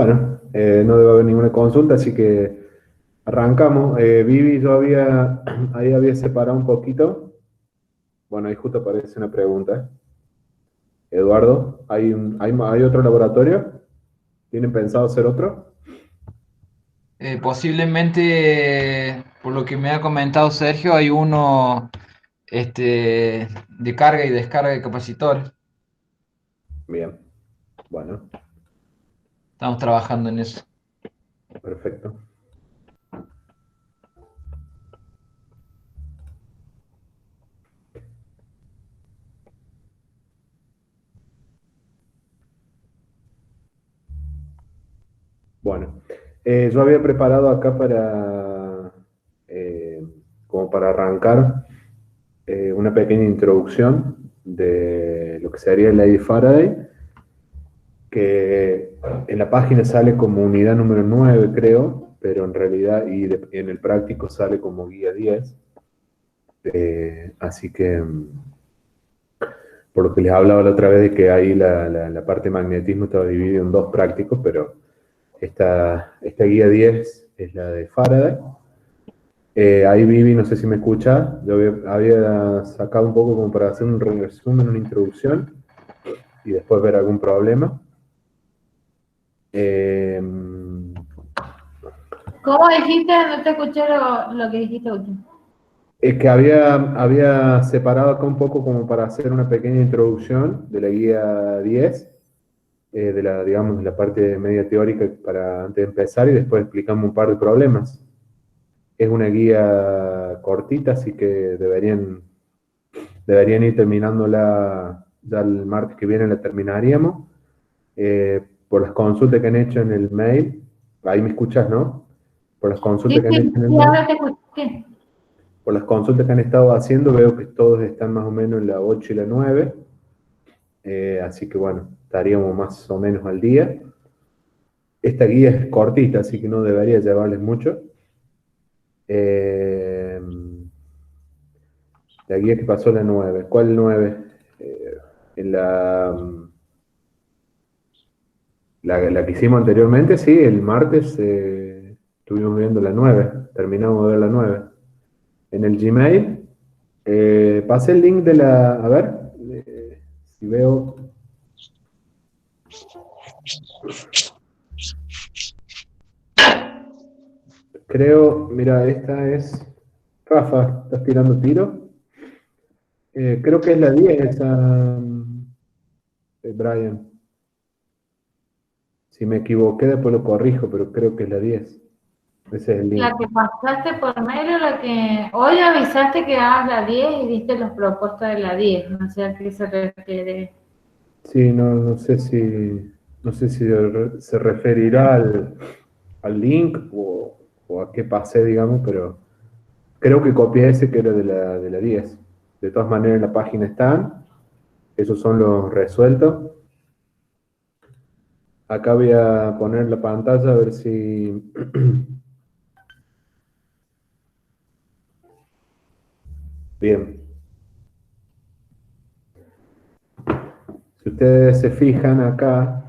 Bueno, no debe haber ninguna consulta, así que arrancamos. Vivi, ahí había separado un poquito. Bueno, ahí justo aparece una pregunta. Eduardo, ¿hay otro laboratorio? ¿Tienen pensado hacer otro? Posiblemente, por lo que me ha comentado Sergio, hay uno de carga y descarga de capacitores. Bien, bueno, Estamos trabajando en eso. perfecto. Bueno, yo había preparado acá eh, como para arrancar, una pequeña introducción de lo que sería el Ley de Faraday, que en la página sale como unidad número 9 creo, pero en realidad, en el práctico sale como guía 10. Así que, por lo que les hablaba la otra vez de que ahí la parte de magnetismo estaba dividida en dos prácticos, pero esta guía 10 es la de Faraday. Ahí Vivi, no sé si me escucha, yo había sacado un poco como para hacer un resumen, una introducción y después ver algún problema. Eh, ¿Cómo dijiste? No te escuché lo que dijiste último. Es que había separado acá un poco como para hacer una pequeña introducción de la guía 10, digamos, de la parte media teórica para antes de empezar y después explicamos un par de problemas. Es una guía cortita, así que deberían ir terminándola ya el martes que viene, la terminaríamos. Por las consultas que han hecho en el mail, ahí me escuchas, ¿no? Por las consultas Sí, que han hecho sí, en el sí, mail. ahora te escuché. Por las consultas que han estado haciendo, veo que todos están más o menos en la 8 y la 9, así que bueno, estaríamos más o menos al día. Esta guía es cortita, así que no debería llevarles mucho. Eh, la guía que pasó la 9, ¿cuál 9? Eh, en la que hicimos anteriormente, sí, el martes estuvimos viendo la 9, terminamos de ver la 9. En el Gmail, pasé el link de a ver, si veo. Creo, mira, esta es. Rafa, ¿estás tirando tiro? Creo que es la 10 esa, Brian. Si me equivoqué, después lo corrijo, pero creo que es la 10. Ese es el La link. que pasaste por mail o la que... Hoy avisaste que hagas la 10 y diste los propuestos de la 10, no sé a qué se refiere. Sí, no sé si se referirá al link o a qué pasé, digamos, pero creo que copié ese que era de la 10. De todas maneras, en la página están. Esos son los resueltos. Acá voy a poner la pantalla a ver si. Bien. Si ustedes se fijan acá,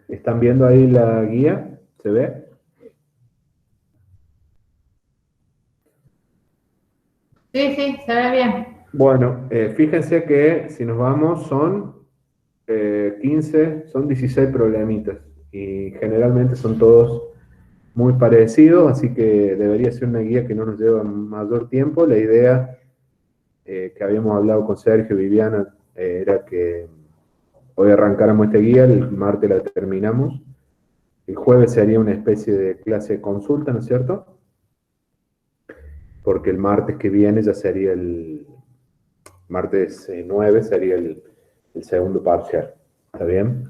¿están viendo ahí la guía? ¿Se ve? Sí, sí, se ve bien. Bueno, fíjense que si nos vamos son 15, son 16 problemitas y generalmente son todos muy parecidos, así que debería ser una guía que no nos lleva mayor tiempo. La idea que habíamos hablado con Sergio y Viviana era que hoy arrancáramos esta guía, el martes la terminamos, el jueves sería una especie de clase de consulta, ¿no es cierto? Porque el martes que viene ya sería el martes 9, sería el segundo parcial. ¿Está bien?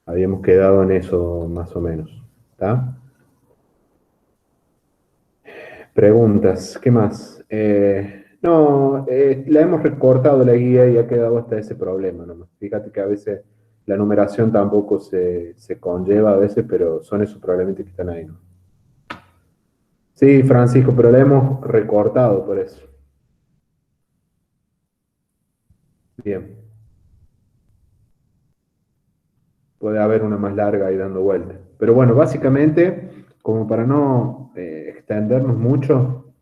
Habíamos quedado en eso más o menos. ¿Está? Preguntas, ¿qué más? No, la hemos recortado la guía y ha quedado hasta ese problema nomás. Fíjate que a veces la numeración tampoco se conlleva a veces, pero son esos problemas que están ahí, ¿no? Sí, Francisco, pero la hemos recortado por eso. Bien. puede haber una más larga ahí dando vueltas. Pero bueno, básicamente, como para no extendernos mucho,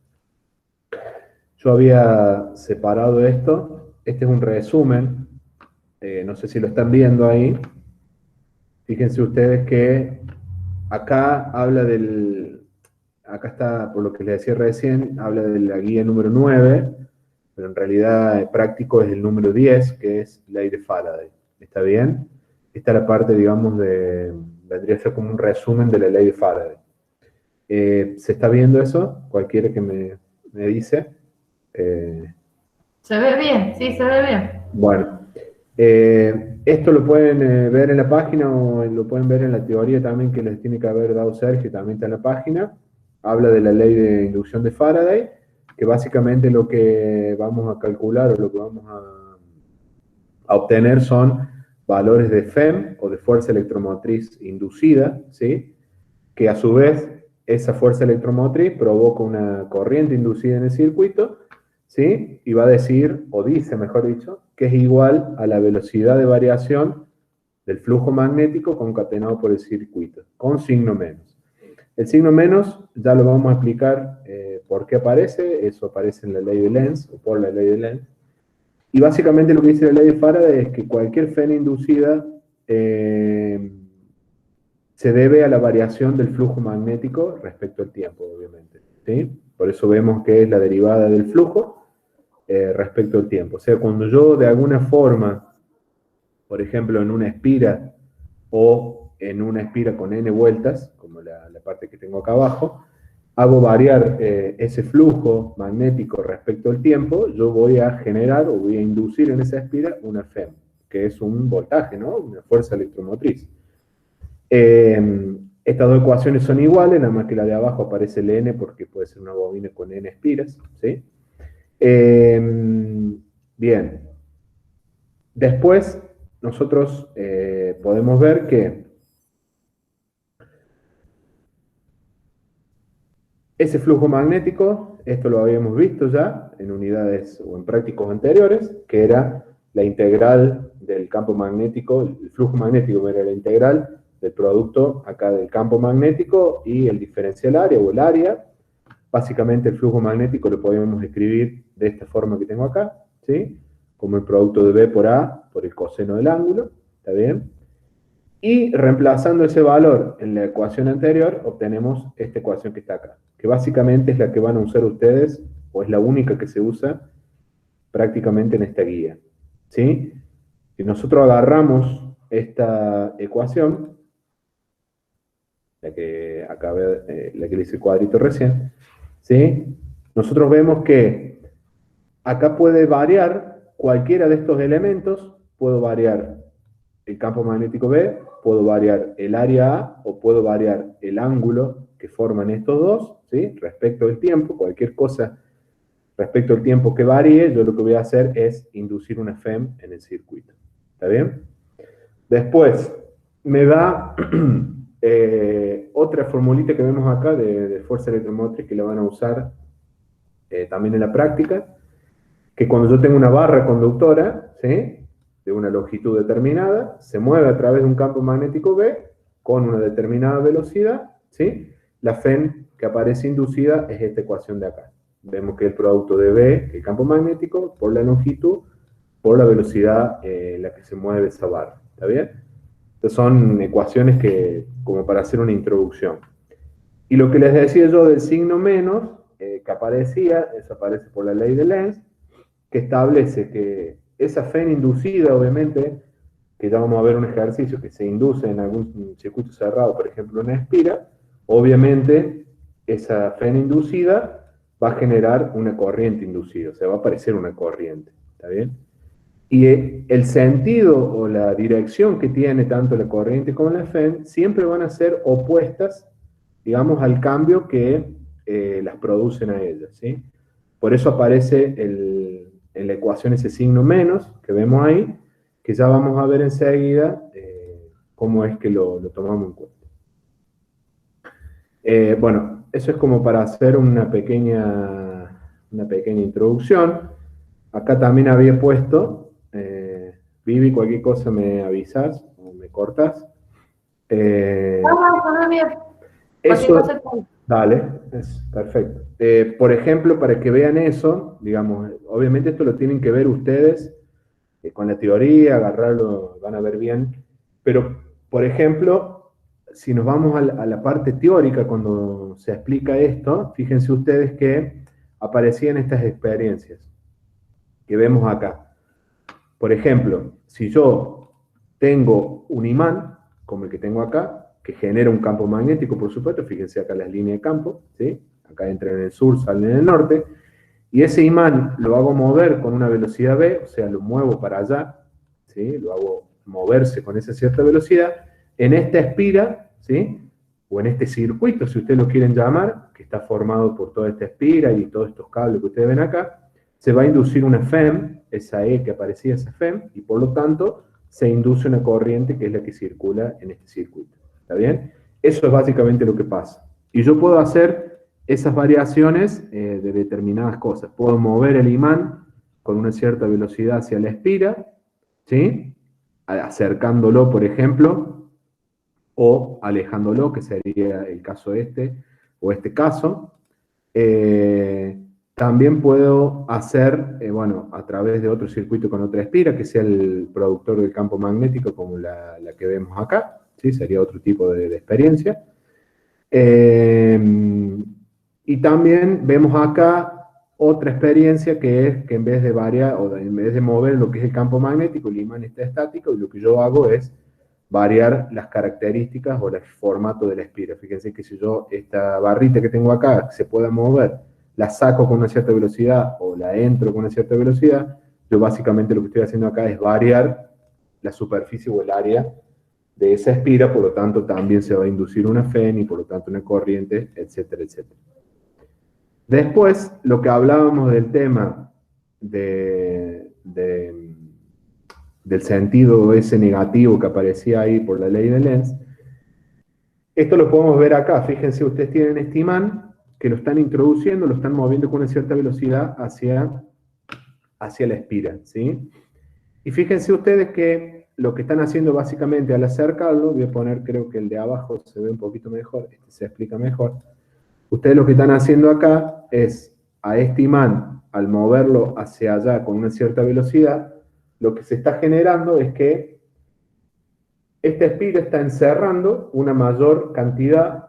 yo había separado esto. Este es un resumen. No sé si lo están viendo ahí. Fíjense ustedes que acá habla acá está, por lo que les decía recién, habla de la guía número 9, pero en realidad práctico es el número 10, que es ley de Faraday. ¿Está bien? Esta es la parte, digamos, vendría a ser como un resumen de la ley de Faraday. ¿Se está viendo eso? Cualquiera que me dice. Se ve bien, sí, se ve bien. Bueno, esto lo pueden ver en la página o lo pueden ver en la teoría también que les tiene que haber dado Sergio, también está en la página. Habla de la ley de inducción de Faraday, que básicamente lo que vamos a calcular o lo que vamos a obtener son valores de FEM o de fuerza electromotriz inducida, ¿sí? Que a su vez esa fuerza electromotriz provoca una corriente inducida en el circuito, ¿sí? Y va a decir, o dice mejor dicho, que es igual a la velocidad de variación del flujo magnético concatenado por el circuito, con signo menos. El signo menos ya lo vamos a explicar por qué aparece, eso aparece en la ley de Lenz, o por la ley de Lenz. Y básicamente lo que dice la ley de Faraday es que cualquier FEM inducida se debe a la variación del flujo magnético respecto al tiempo, obviamente, ¿sí? Por eso vemos que es la derivada del flujo respecto al tiempo. O sea, cuando yo de alguna forma, por ejemplo, en una espira o en una espira con n vueltas, como la parte que tengo acá abajo, hago variar ese flujo magnético respecto al tiempo, yo voy a generar o voy a inducir en esa espira una FEM, que es un voltaje, ¿no? Una fuerza electromotriz. Estas dos ecuaciones son iguales, nada más que la de abajo aparece el n porque puede ser una bobina con n espiras, ¿sí? Bien. Después, nosotros podemos ver que ese flujo magnético, esto lo habíamos visto ya en unidades o en prácticos anteriores, que era la integral del campo magnético, el flujo magnético era la integral del producto acá del campo magnético y el diferencial área o el área. Básicamente el flujo magnético lo podemos escribir de esta forma que tengo acá, ¿sí? Como el producto de B por A por el coseno del ángulo, ¿está bien? Y reemplazando ese valor en la ecuación anterior, obtenemos esta ecuación que está acá, que básicamente es la que van a usar ustedes, o es la única que se usa prácticamente en esta guía, ¿sí? Si nosotros agarramos esta ecuación, la que acabé, la que le hice el cuadrito recién, ¿sí? Nosotros vemos que acá puede variar cualquiera de estos elementos, puedo variar el campo magnético B, puedo variar el área A o puedo variar el ángulo que forman estos dos, ¿sí? Respecto al tiempo, cualquier cosa respecto al tiempo que varíe, yo lo que voy a hacer es inducir una FEM en el circuito. ¿Está bien? Después, me da otra formulita que vemos acá de fuerza electromotriz que la van a usar también en la práctica, que cuando yo tengo una barra conductora, ¿sí? De una longitud determinada, se mueve a través de un campo magnético B con una determinada velocidad, ¿sí? La FEM que aparece inducida es esta ecuación de acá. Vemos que el producto de B, el campo magnético, por la longitud, por la velocidad en la que se mueve esa barra. ¿Está bien? Estas son ecuaciones que, como para hacer una introducción. Y lo que les decía yo del signo menos, que aparecía, eso aparece por la ley de Lenz, que establece que esa FEM inducida, obviamente, que ya vamos a ver un ejercicio que se induce en algún circuito cerrado, por ejemplo, una espira, obviamente esa FEM inducida va a generar una corriente inducida, o sea, va a aparecer una corriente, ¿está bien? Y el sentido o la dirección que tiene tanto la corriente como la FEM siempre van a ser opuestas, digamos, al cambio que las producen a ellas, ¿sí? Por eso aparece en la ecuación ese signo menos que vemos ahí, que ya vamos a ver enseguida cómo es que lo tomamos en cuenta. Bueno, eso es como para hacer una pequeña introducción. Acá también había puesto, Vivi, cualquier cosa me avisas o me cortas. No, bien. Eso, dale, es perfecto. Por ejemplo, para que vean eso, digamos, obviamente esto lo tienen que ver ustedes con la teoría, agarrarlo, van a ver bien, pero, por ejemplo, si nos vamos a la parte teórica, cuando se explica esto, fíjense ustedes que aparecían estas experiencias que vemos acá. Por ejemplo, si yo tengo un imán, como el que tengo acá, que genera un campo magnético, por supuesto, fíjense acá las líneas de campo, ¿sí? Acá entran en el sur, salen en el norte, y ese imán lo hago mover con una velocidad v, o sea, lo muevo para allá, ¿sí? Lo hago moverse con esa cierta velocidad, en esta espira, ¿sí? O en este circuito, si ustedes lo quieren llamar, que está formado por toda esta espira y todos estos cables que ustedes ven acá, se va a inducir una FEM, esa E que aparecía, esa FEM, y por lo tanto se induce una corriente que es la que circula en este circuito. ¿Está bien? Eso es básicamente lo que pasa. Y yo puedo hacer esas variaciones de determinadas cosas. Puedo mover el imán con una cierta velocidad hacia la espira, ¿sí? Acercándolo, por ejemplo, o alejándolo, que sería el caso este, o este caso. También puedo hacer, bueno, a través de otro circuito con otra espira, que sea el productor del campo magnético, como la que vemos acá, ¿sí? Sería otro tipo de experiencia. Y también vemos acá otra experiencia que es que en vez de variar, o en vez de mover lo que es el campo magnético, el imán está estático, y lo que yo hago es variar las características o el formato de la espira. Fíjense que si yo esta barrita que tengo acá se pueda mover, la saco con una cierta velocidad o la entro con una cierta velocidad, yo básicamente lo que estoy haciendo acá es variar la superficie o el área de esa espira, por lo tanto también se va a inducir una FEN y por lo tanto una corriente, etcétera, etcétera. Después, lo que hablábamos del tema del sentido ese negativo que aparecía ahí por la ley de Lenz, esto lo podemos ver acá. Fíjense, ustedes tienen este imán que lo están introduciendo, lo están moviendo con una cierta velocidad hacia la espira, ¿sí? Y fíjense ustedes que lo que están haciendo básicamente al acercarlo, voy a poner, creo que el de abajo se ve un poquito mejor, este se explica mejor. Ustedes lo que están haciendo acá es, a este imán, al moverlo hacia allá con una cierta velocidad, lo que se está generando es que esta espira está encerrando una mayor cantidad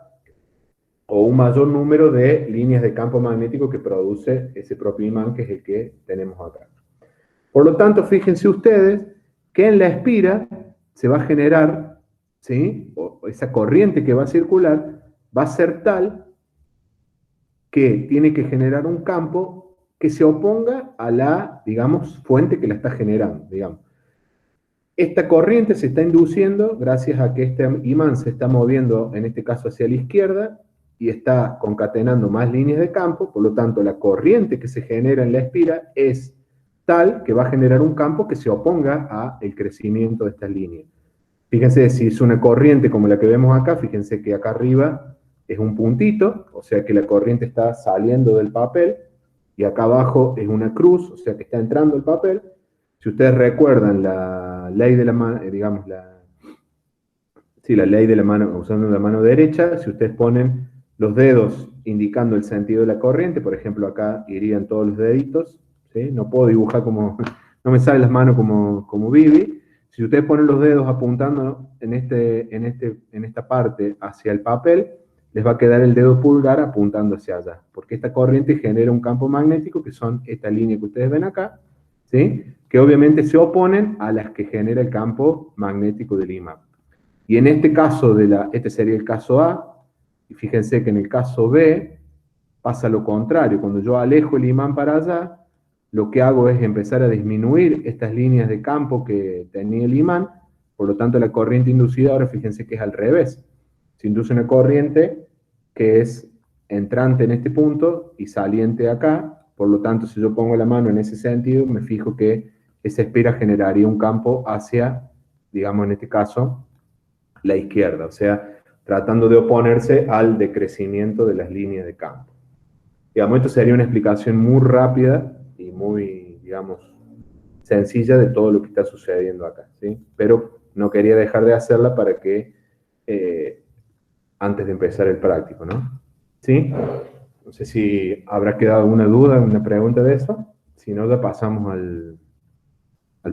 o un mayor número de líneas de campo magnético que produce ese propio imán, que es el que tenemos acá. Por lo tanto, fíjense ustedes que en la espira se va a generar, ¿sí? O esa corriente que va a circular va a ser tal que tiene que generar un campo que se oponga a la, digamos, fuente que la está generando, digamos. Esta corriente se está induciendo gracias a que este imán se está moviendo, en este caso hacia la izquierda, y está concatenando más líneas de campo, por lo tanto la corriente que se genera en la espira es tal que va a generar un campo que se oponga al crecimiento de estas líneas. Fíjense, si es una corriente como la que vemos acá, fíjense que acá arriba es un puntito, o sea que la corriente está saliendo del papel, y acá abajo es una cruz, o sea que está entrando el papel. Si ustedes recuerdan la ley de la mano, digamos, la ley de la mano, usando la mano derecha, si ustedes ponen los dedos indicando el sentido de la corriente, por ejemplo, acá irían todos los deditos, ¿sí? No puedo dibujar como, no me salen las manos como Vivi. Si ustedes ponen los dedos apuntando en esta parte hacia el papel, les va a quedar el dedo pulgar apuntando hacia allá, porque esta corriente genera un campo magnético, que son esta línea que ustedes ven acá, ¿sí? Que obviamente se oponen a las que genera el campo magnético del imán. Y en este caso, este sería el caso A, y fíjense que en el caso B pasa lo contrario. Cuando yo alejo el imán para allá, lo que hago es empezar a disminuir estas líneas de campo que tenía el imán, por lo tanto la corriente inducida ahora fíjense que es al revés. Se induce una corriente que es entrante en este punto y saliente acá, por lo tanto si yo pongo la mano en ese sentido, me fijo que esa espira generaría un campo hacia, digamos en este caso, la izquierda, o sea, tratando de oponerse al decrecimiento de las líneas de campo. Digamos, esto sería una explicación muy rápida y muy, digamos, sencilla de todo lo que está sucediendo acá, ¿sí? Pero no quería dejar de hacerla para que antes de empezar el práctico, ¿no? ¿Sí? No sé si habrá quedado alguna duda, una pregunta de eso. Si no, ya pasamos al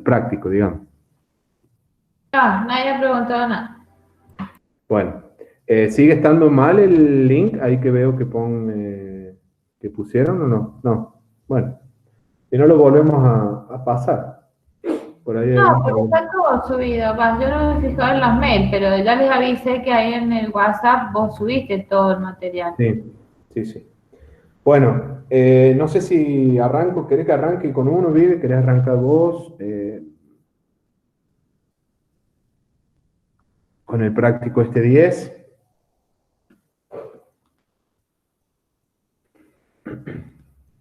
práctico, digamos. No, nadie ha preguntado nada. Bueno, ¿sigue estando mal el link? Ahí que veo que pusieron o no. No. Bueno, si no lo volvemos a pasar. Por ahí hay No, algún porque problema. está todo subido. Va, yo no me he fijado en los mails, pero ya les avisé que ahí en el WhatsApp vos subiste todo el material. Sí, sí, sí. Bueno, no sé si arranco, ¿querés que arranque con uno, Vive? ¿Querés arrancar vos? Con el práctico este 10.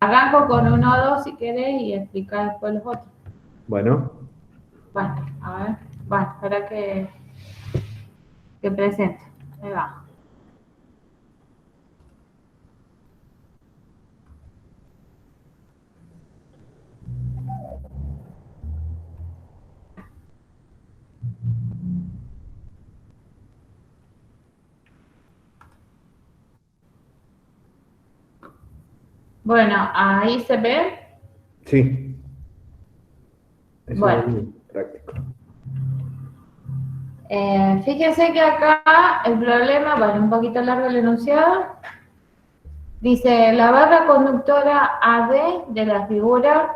Arranco con uno o dos si querés y explicar después los otros. Bueno, Bueno, a ver. Bueno, espera que presente. Ahí va. Bueno, ahí se ve. sí, ese es Bueno, el práctico. fíjense que acá el problema, bueno, un poquito largo el enunciado. Dice, la barra conductora AD de la figura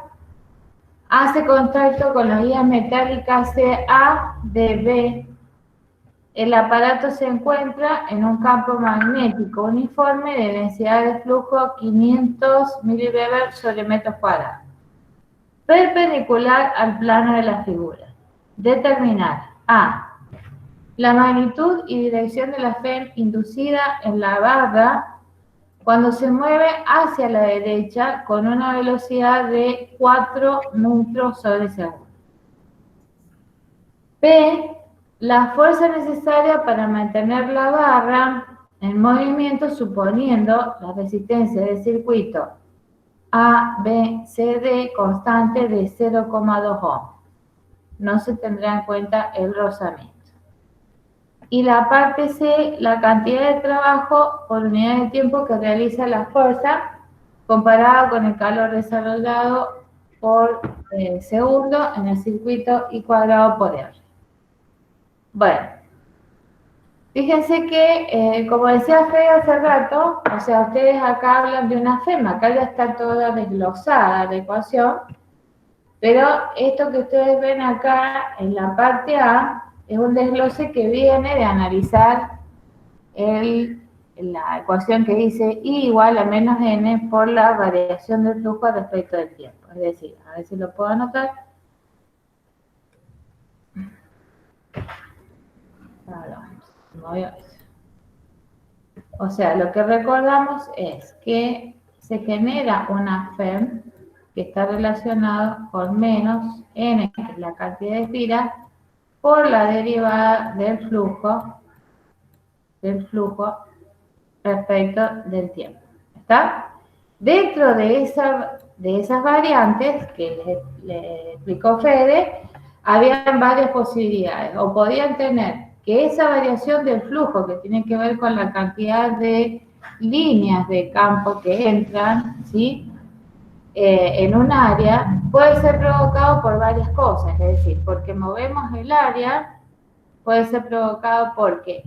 hace contacto con las guías metálicas CA de B. El aparato se encuentra en un campo magnético uniforme de densidad de flujo 500 mV sobre metros cuadrados, perpendicular al plano de la figura. Determinar A. La magnitud y dirección de la FEM inducida en la barra cuando se mueve hacia la derecha con una velocidad de 4 metros sobre segundo. B. La fuerza necesaria para mantener la barra en movimiento suponiendo la resistencia del circuito A, B, C, D constante de 0,2 ohm. No se tendrá en cuenta el rozamiento. Y la parte C, la cantidad de trabajo por unidad de tiempo que realiza la fuerza comparada con el calor desarrollado por segundo en el circuito y cuadrado por R. Bueno, fíjense que, como decía Fede hace rato, o sea, ustedes acá hablan de una FEM, acá ya está toda desglosada la ecuación, pero esto que ustedes ven acá en la parte A es un desglose que viene de analizar la ecuación que dice I igual a menos N por la variación del flujo respecto del tiempo. Es decir, a ver si lo puedo anotar. O sea, lo que recordamos es que se genera una FEM que está relacionado con menos N, que es la cantidad de espiras, por la derivada del flujo respecto del tiempo. ¿Está? Dentro de esas variantes que le explicó Fede, habían varias posibilidades. O podían tener que esa variación del flujo, que tiene que ver con la cantidad de líneas de campo que entran, ¿sí? En un área, puede ser provocado por varias cosas. Es decir, porque movemos el área, puede ser provocado porque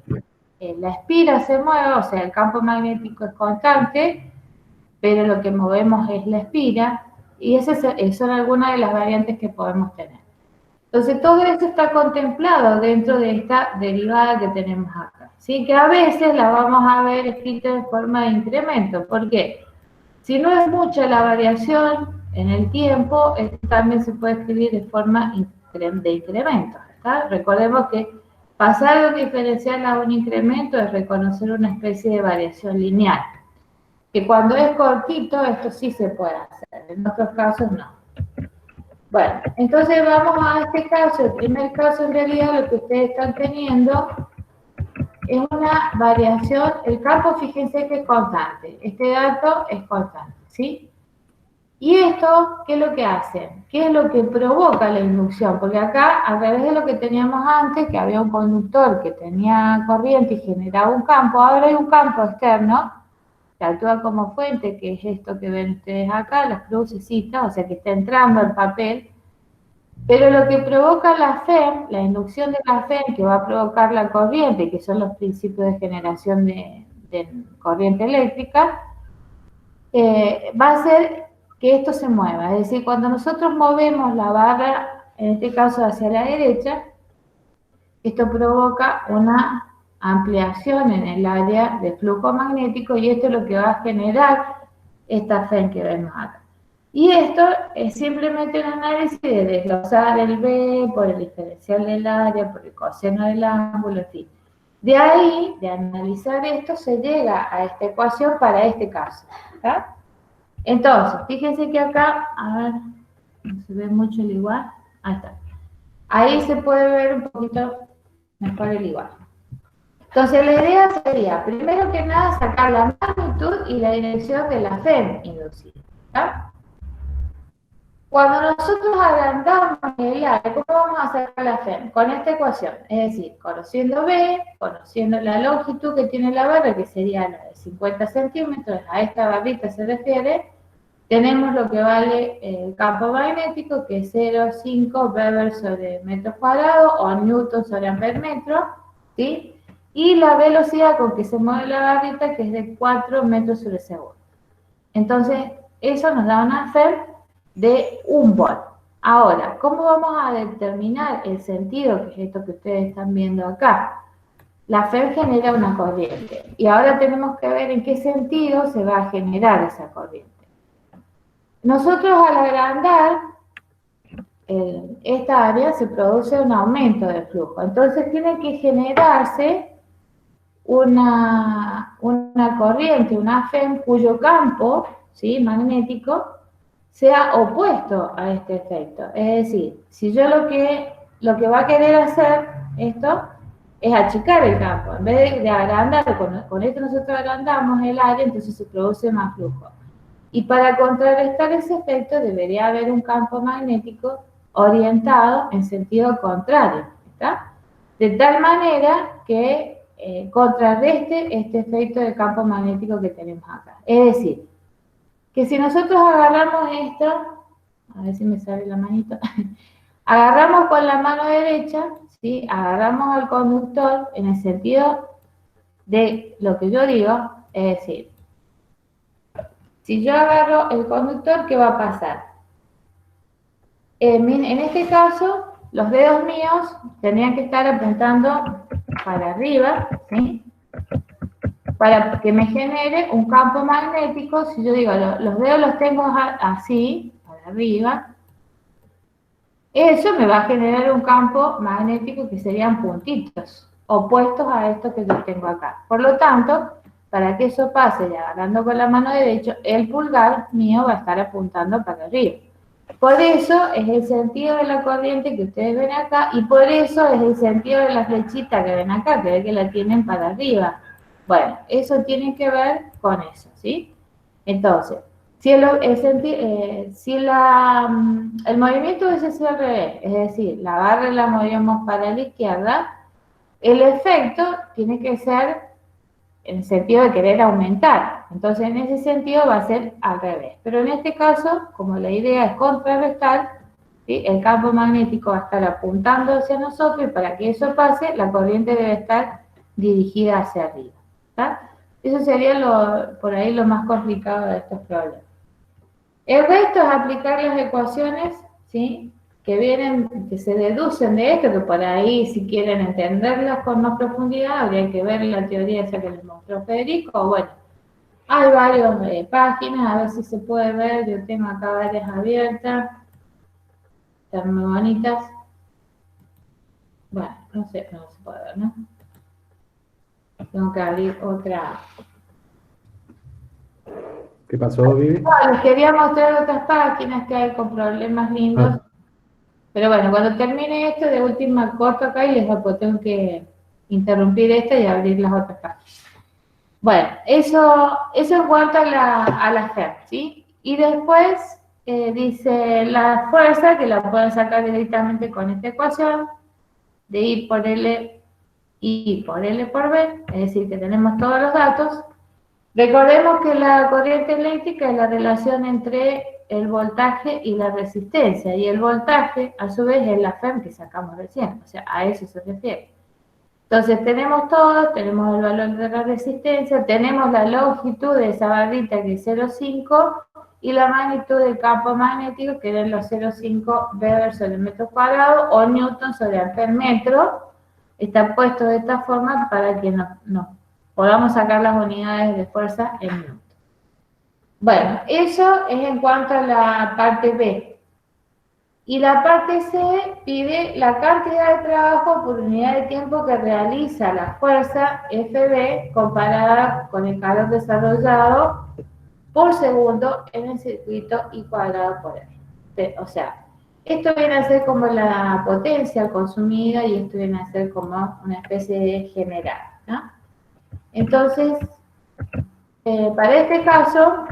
la espira se mueve, o sea, el campo magnético es constante, pero lo que movemos es la espira, y esas son algunas de las variantes que podemos tener. Entonces, todo eso está contemplado dentro de esta derivada que tenemos acá. ¿Sí? Que a veces la vamos a ver escrita en forma de incremento. ¿Por qué? Si no es mucha la variación en el tiempo, también se puede escribir de forma de incremento. ¿Está? Recordemos que pasar de un diferencial a un incremento es reconocer una especie de variación lineal. Que cuando es cortito, esto sí se puede hacer, en otros casos no. Bueno, entonces vamos a este caso. El primer caso, en realidad, lo que ustedes están teniendo es una variación. El campo, fíjense que es constante. Este dato es constante, ¿sí? ¿Y esto qué es lo que hace? ¿Qué es lo que provoca la inducción? Porque acá, al revés de lo que teníamos antes, que había un conductor que tenía corriente y generaba un campo, ahora hay un campo externo que actúa como fuente, que es esto que ven ustedes acá, las crucecitas, o sea que está entrando el papel, pero lo que provoca la FEM, la inducción de la FEM, que va a provocar la corriente, que son los principios de generación de corriente eléctrica, va a hacer que esto se mueva. Es decir, cuando nosotros movemos la barra, en este caso hacia la derecha, esto provoca una ampliación en el área de flujo magnético y esto es lo que va a generar esta FEM que vemos acá. Y esto es simplemente un análisis de desglosar el B por el diferencial del área, por el coseno del ángulo, en fin. De ahí, de analizar esto, se llega a esta ecuación para este caso. ¿Está? Entonces, fíjense que acá, a ver, no se ve mucho el igual. Ahí está. Ahí se puede ver un poquito mejor el igual. Entonces, la idea sería, primero que nada, sacar la magnitud y la dirección de la FEM inducida. ¿Está? Cuando nosotros agrandamos el área, ¿cómo vamos a sacar la FEM? Con esta ecuación, es decir, conociendo B, conociendo la longitud que tiene la barra, que sería la de 50 centímetros, a esta barrita se refiere, tenemos lo que vale el campo magnético, que es 0,5 Weber sobre metro cuadrado o Newton sobre amper metro, ¿sí? Y la velocidad con que se mueve la barrita, que es de 4 metros sobre segundo. Entonces, eso nos da una FEM de 1 volt. Ahora, ¿cómo vamos a determinar el sentido, que es esto que ustedes están viendo acá? La FEM genera una corriente y ahora tenemos que ver en qué sentido se va a generar esa corriente. Nosotros al agrandar esta área se produce un aumento del flujo, entonces tiene que generarse una corriente, una FEM cuyo campo, ¿sí?, magnético sea opuesto a este efecto. Es decir, si yo lo que va a querer hacer esto es achicar el campo, en vez de agrandar, con esto nosotros agrandamos el área, entonces se produce más flujo. Y para contrarrestar ese efecto debería haber un campo magnético orientado en sentido contrario, ¿está? De tal manera que contrarreste este efecto de campo magnético que tenemos acá. Es decir, que si nosotros agarramos esto, a ver si me sale la manito, agarramos con la mano derecha, ¿sí?, agarramos al conductor en el sentido de lo que yo digo, es decir, si yo agarro el conductor, ¿qué va a pasar? En este caso, los dedos míos tendrían que estar apuntando para arriba, ¿sí?, para que me genere un campo magnético. Si yo digo, los dedos los tengo así, para arriba, eso me va a generar un campo magnético que serían puntitos, opuestos a esto que yo tengo acá. Por lo tanto, para que eso pase, y agarrando con la mano derecha, el pulgar mío va a estar apuntando para arriba. Por eso es el sentido de la corriente que ustedes ven acá, y por eso es el sentido de la flechita que ven acá, que ven que la tienen para arriba. Bueno, eso tiene que ver con eso, ¿sí? Entonces, si el movimiento hubiese sido al revés, es decir, la barra la movíamos para la izquierda, el efecto tiene que ser en el sentido de querer aumentar. Entonces, en ese sentido va a ser al revés. Pero en este caso, como la idea es contrarrestar, ¿sí?, el campo magnético va a estar apuntando hacia nosotros y para que eso pase, la corriente debe estar dirigida hacia arriba. ¿Está? Eso sería por ahí lo más complicado de estos problemas. El resto es aplicar las ecuaciones, ¿sí?, que se deducen de esto, que por ahí, si quieren entenderlas con más profundidad, habría que ver la teoría esa que les mostró Federico. Bueno, hay varias páginas, a ver si se puede ver. Yo tengo acá varias abiertas, están muy bonitas. Bueno, no sé, no se puede ver, ¿no? Tengo que abrir otra. ¿Qué pasó, Vivi? No, les quería mostrar otras páginas que hay con problemas lindos. Pero bueno, cuando termine esto, de última corto acá y tengo que interrumpir esta y abrir las otras páginas. Bueno, eso en cuanto a la FEM, ¿sí? Y después dice la fuerza, que la pueden sacar directamente con esta ecuación, de I por L por B, es decir, que tenemos todos los datos. Recordemos que la corriente eléctrica es la relación entre el voltaje y la resistencia, y el voltaje, a su vez, es la FEM que sacamos recién, o sea, a eso se refiere. Entonces, tenemos todo, tenemos el valor de la resistencia, tenemos la longitud de esa barrita que es 0,5 y la magnitud del campo magnético que eran los 0,5 Weber sobre metro cuadrado o Newton sobre amper metro. Está puesto de esta forma para que nos podamos sacar las unidades de fuerza en Newton. Bueno, eso es en cuanto a la parte B. Y la parte C pide la cantidad de trabajo por unidad de tiempo que realiza la fuerza FB comparada con el calor desarrollado por segundo en el circuito I cuadrado por R. O sea, esto viene a ser como la potencia consumida y esto viene a ser como una especie de general, ¿no? Entonces, para este caso,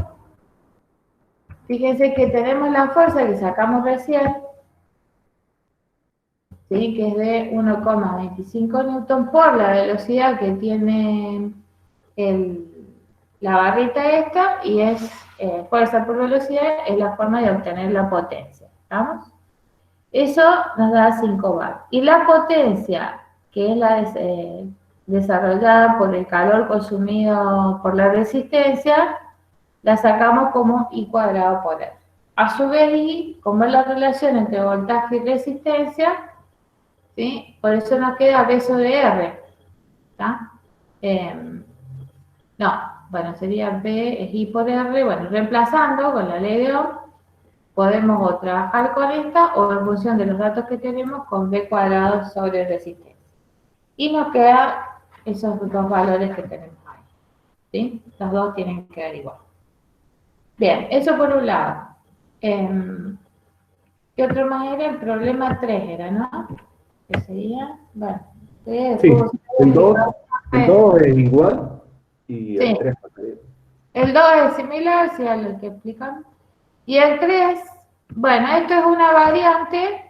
fíjense que tenemos la fuerza que sacamos recién, ¿sí? Que es de 1,25 newton por la velocidad que tiene la barrita esta, y es fuerza por velocidad, es la forma de obtener la potencia, ¿estamos? Eso nos da 5 bar. Y la potencia, que es la desarrollada por el calor consumido por la resistencia, la sacamos como I cuadrado por R. A su vez, I, como es la relación entre voltaje y resistencia, ¿sí? Por eso nos queda peso de R. ¿Está? No, bueno, sería B es I por R. Bueno, reemplazando con la ley de Ohm, podemos o trabajar con esta o en función de los datos que tenemos con B cuadrado sobre resistencia. Y nos quedan esos dos valores que tenemos ahí. ¿Sí? Los dos tienen que quedar igual. Bien, eso por un lado. ¿Qué otro más era? El problema 3 era, ¿no? Que sería, bueno. Sí, el 2 es igual y el 3 pasaría. El 2 es similar, sí, a lo que explican. Y el 3, bueno, esto es una variante,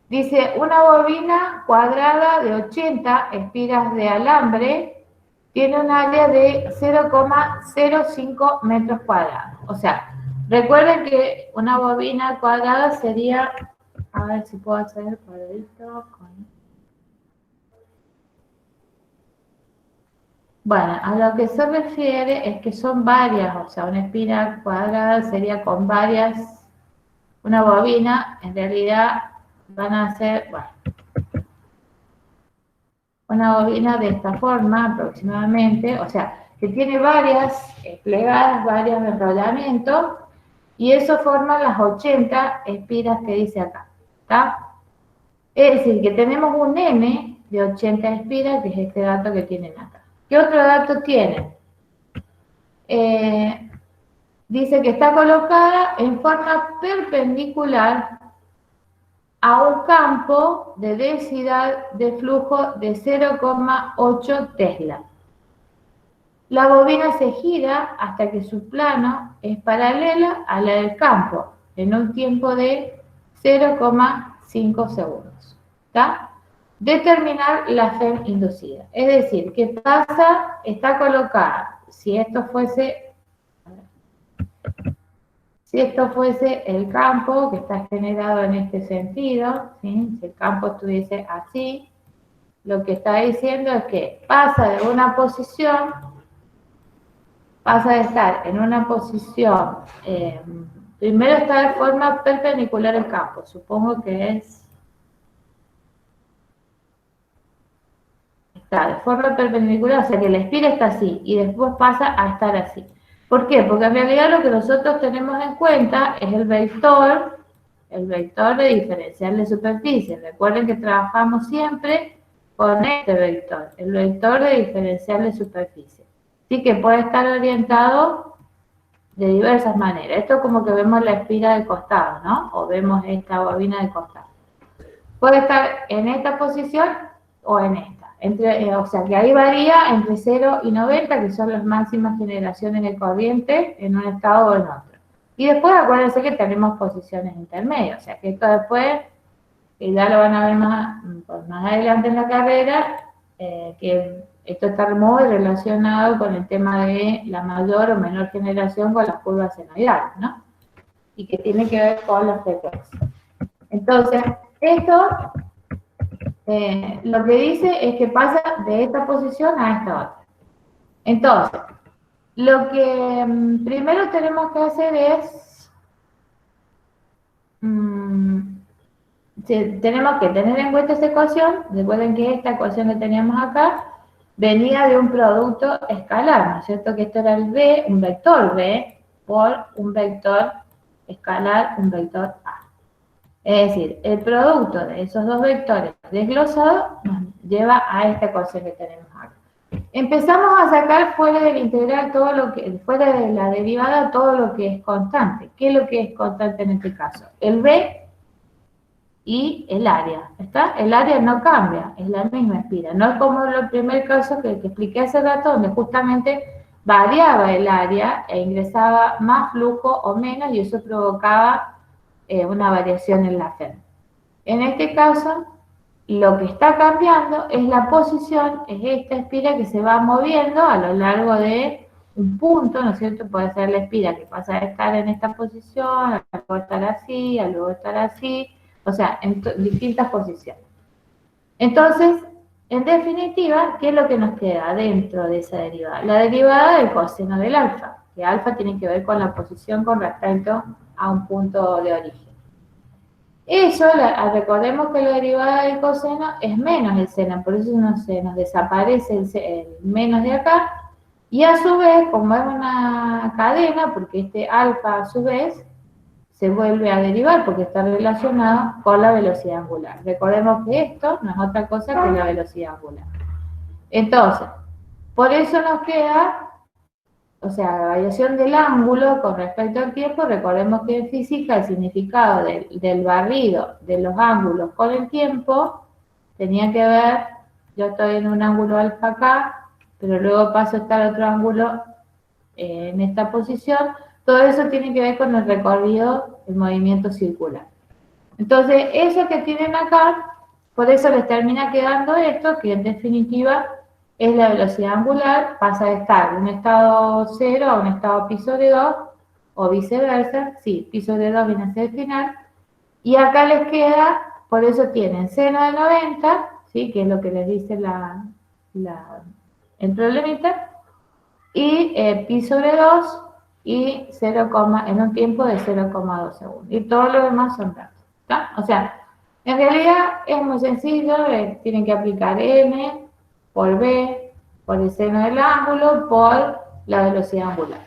dice una bobina cuadrada de 80 espiras de alambre, tiene un área de 0,05 metros cuadrados. O sea, recuerden que una bobina cuadrada sería, a ver si puedo hacer el cuadradito con... Bueno, a lo que se refiere es que son varias, o sea, una espira cuadrada sería con varias, una bobina, en realidad van a ser, bueno, una bobina de esta forma aproximadamente, o sea, que tiene varias plegadas, varios enrollamientos, y eso forma las 80 espiras que dice acá, ¿está? Es decir, que tenemos un M de 80 espiras, que es este dato que tienen acá. ¿Qué otro dato tiene? Dice que está colocada en forma perpendicular a un campo de densidad de flujo de 0,8 Tesla. La bobina se gira hasta que su plano es paralela a la del campo, en un tiempo de 0,5 segundos. ¿Está? Determinar la FEM inducida. Es decir, ¿qué pasa? Está colocada, si esto fuese el campo que está generado en este sentido, ¿sí? Si el campo estuviese así, lo que está diciendo es que pasa de una posición, pasa de estar en una posición, primero está de forma perpendicular al campo, supongo que es, está de forma perpendicular, o sea que la espira está así, y después pasa a estar así. ¿Por qué? Porque en realidad lo que nosotros tenemos en cuenta es el vector de diferencial de superficie. Recuerden que trabajamos siempre con este vector, el vector de diferencial de superficie. Así que puede estar orientado de diversas maneras. Esto es como que vemos la espira de costado, ¿no? O vemos esta bobina de costado. Puede estar en esta posición o en esta. O sea, que ahí varía entre 0 y 90, que son las máximas generaciones de corriente en un estado o en otro. Y después acuérdense que tenemos posiciones intermedias, o sea que esto después, que ya lo van a ver más adelante en la carrera, que esto está muy relacionado con el tema de la mayor o menor generación con las curvas senoidales, ¿no? Y que tiene que ver con la frecuencia. Entonces, esto lo que dice es que pasa de esta posición a esta otra. Entonces, lo que primero tenemos que hacer es, tenemos que tener en cuenta esta ecuación. Recuerden que esta ecuación que teníamos acá venía de un producto escalar, ¿no es cierto? Que esto era el B, un vector B, por un vector escalar, un vector A. Es decir, el producto de esos dos vectores desglosados nos lleva a esta ecuación que tenemos acá. Empezamos a sacar fuera del integral todo lo que, fuera de la derivada, todo lo que es constante. ¿Qué es lo que es constante en este caso? El B y el área, ¿está? El área no cambia, es la misma espira. No es como en el primer caso que expliqué hace rato, donde justamente variaba el área e ingresaba más flujo o menos y eso provocaba una variación en la FEM. En este caso, lo que está cambiando es la posición, es esta espira que se va moviendo a lo largo de un punto, ¿no es cierto? Puede ser la espira que pasa de estar en esta posición, a luego estar así, a luego estar así, o sea, en distintas posiciones. Entonces, en definitiva, ¿qué es lo que nos queda dentro de esa derivada? La derivada del coseno del alfa, que alfa tiene que ver con la posición con respecto a un punto de origen. Eso, recordemos que la derivada del coseno es menos el seno, por eso se nos desaparece el menos de acá, y a su vez, como es una cadena, porque este alfa a su vez se vuelve a derivar porque está relacionado con la velocidad angular. Recordemos que esto no es otra cosa que la velocidad angular. Entonces, por eso nos queda, o sea, la variación del ángulo con respecto al tiempo. Recordemos que en física el significado del barrido de los ángulos con el tiempo tenía que ver, yo estoy en un ángulo alfa acá, pero luego paso a estar otro ángulo en esta posición. Todo eso tiene que ver con el recorrido, el movimiento circular. Entonces, eso que tienen acá, por eso les termina quedando esto, que en definitiva es la velocidad angular, pasa de estar de un estado 0 a un estado pi sobre 2, o viceversa, sí, pi sobre 2 viene a ser el final, y acá les queda, por eso tienen seno de 90, ¿sí? Que es lo que les dice el problemita, y pi sobre 2, y 0, en un tiempo de 0,2 segundos. Y todo lo demás son datos, ¿está? O sea, en realidad es muy sencillo, tienen que aplicar m por b, por el seno del ángulo, por la velocidad angular.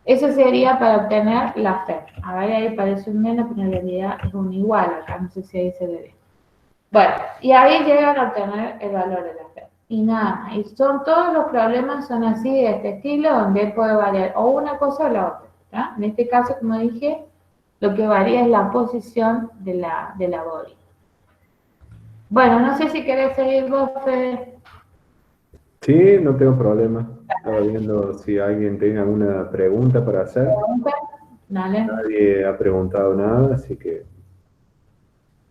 Eso sería para obtener la FEM. A ver, ahí parece un menos, pero en realidad es un igual acá, no sé si ahí se ve. Bueno, y ahí llegan a obtener el valor de la FEM. Y nada, y todos los problemas son así de este estilo, donde puede variar o una cosa o la otra, ¿tá? En este caso, como dije, lo que varía es la posición de la body. Bueno, no sé si querés seguir vos, Fede. Sí, no tengo problema. Estaba viendo si alguien tiene alguna pregunta para hacer. Dale. Nadie ha preguntado nada, así que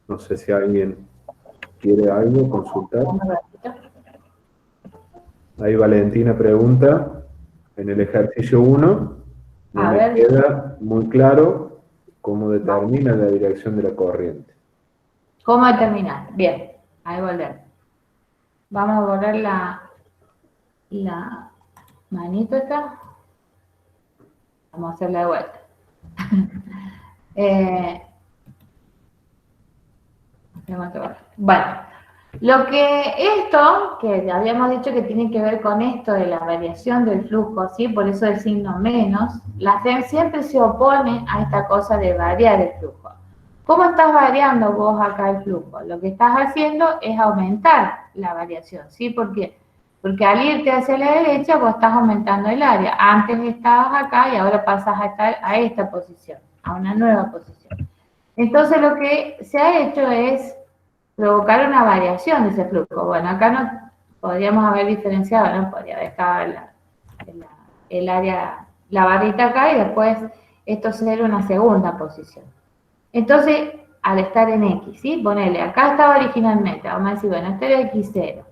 no sé si alguien quiere algo, consultar. Ahí Valentina pregunta, en el ejercicio 1, no me queda muy claro cómo determina la dirección de la corriente. ¿Cómo determinar? Bien, ahí volvemos. Vamos a borrar la manito acá. Vamos a hacerla de vuelta. Bueno, lo que esto, que habíamos dicho que tiene que ver con esto de la variación del flujo, ¿sí? Por eso el signo menos, la FEM siempre se opone a esta cosa de variar el flujo. ¿Cómo estás variando vos acá el flujo? Lo que estás haciendo es aumentar la variación, ¿sí? ¿Por qué? Porque al irte hacia la derecha vos estás aumentando el área. Antes estabas acá y ahora pasas a estar a esta posición, a una nueva posición. Entonces lo que se ha hecho es provocar una variación de ese flujo. Bueno, acá no podríamos haber diferenciado, ¿no? Podría haber estado el área, la barrita acá y después esto sería una segunda posición. Entonces, al estar en X, ¿sí? Ponele, acá estaba originalmente, vamos a decir, bueno, este era X0.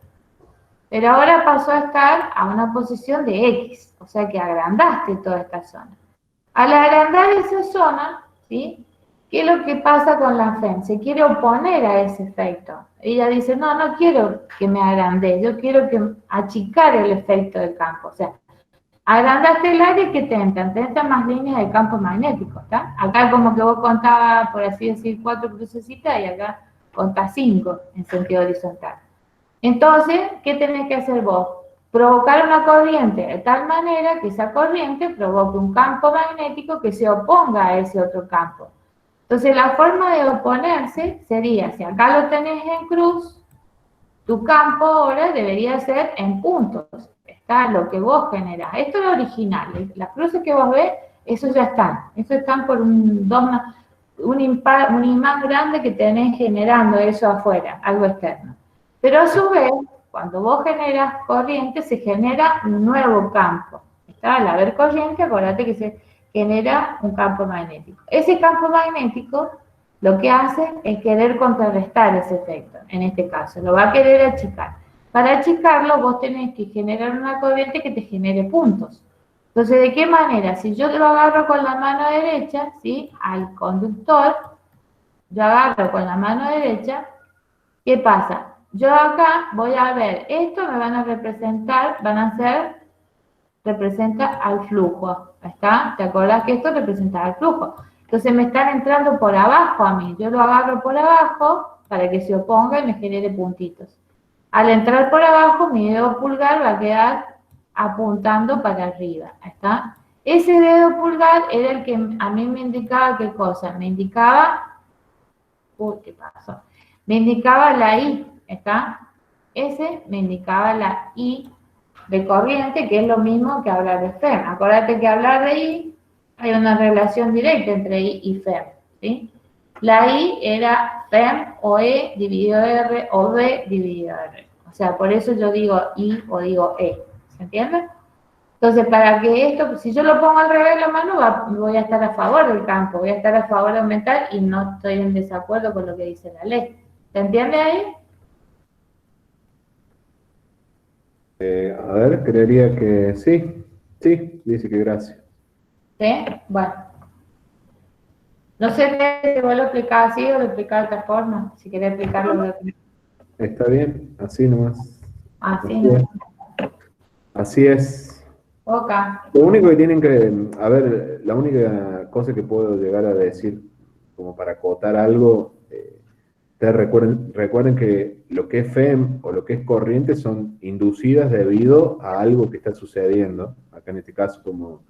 Pero ahora pasó a estar a una posición de X, o sea que agrandaste toda esta zona. Al agrandar esa zona, ¿sí? ¿Qué es lo que pasa con la FEM? Se quiere oponer a ese efecto. Ella dice, no quiero que me agrande, yo quiero que achicar el efecto del campo. O sea, agrandaste el área que te entran más líneas de campo magnético, ¿está? Acá como que vos contabas, por así decir, 4 crucecitas y acá contás 5 en sentido horizontal. Entonces, ¿qué tenés que hacer vos? Provocar una corriente de tal manera que esa corriente provoque un campo magnético que se oponga a ese otro campo. Entonces, la forma de oponerse sería, si acá lo tenés en cruz, tu campo ahora debería ser en puntos. Está lo que vos generás. Esto es original. Las cruces que vos ves, esos ya están. Esos están por un imán grande que tenés generando eso afuera, algo externo. Pero a su vez, cuando vos generas corriente, se genera un nuevo campo. ¿Está? Al haber corriente, acuérdate que se genera un campo magnético. Ese campo magnético lo que hace es querer contrarrestar ese efecto, en este caso, lo va a querer achicar. Para achicarlo, vos tenés que generar una corriente que te genere puntos. Entonces, ¿de qué manera? Si yo lo agarro con la mano derecha, ¿sí? Al conductor, yo agarro con la mano derecha, ¿qué pasa? Yo acá voy a ver, esto me van a representar, representa al flujo, ¿está? ¿Te acordás que esto representa al flujo? Entonces me están entrando por abajo a mí, yo lo agarro por abajo para que se oponga y me genere puntitos. Al entrar por abajo, mi dedo pulgar va a quedar apuntando para arriba, ¿está? Ese dedo pulgar era el que a mí me indicaba qué cosa, me indicaba, ¿qué pasó? Me indicaba la I, ¿está? Ese me indicaba la I de corriente, que es lo mismo que hablar de FEM. Acuérdate que hablar de I, hay una relación directa entre I y FEM, ¿sí? La I era FEM o E dividido R o B dividido R. O sea, por eso yo digo I o digo E. ¿Se entiende? Entonces, para que esto, si yo lo pongo al revés la mano, voy a estar a favor del campo, voy a estar a favor de aumentar y no estoy en desacuerdo con lo que dice la ley. ¿Se entiende ahí? A ver, creería que sí. Sí, dice que gracias. ¿Sí? Bueno. No sé si vos lo explicás así o lo explicás de otra forma. Si querés explicarlo de otra forma. Está bien, así nomás. Así, Así ¿no? es. Así es. Ok. Lo único que tienen que, a ver, la única cosa que puedo llegar a decir, como para acotar algo, ustedes recuerden que lo que es FEM o lo que es corriente son inducidas debido a algo que está sucediendo. Acá en este caso, como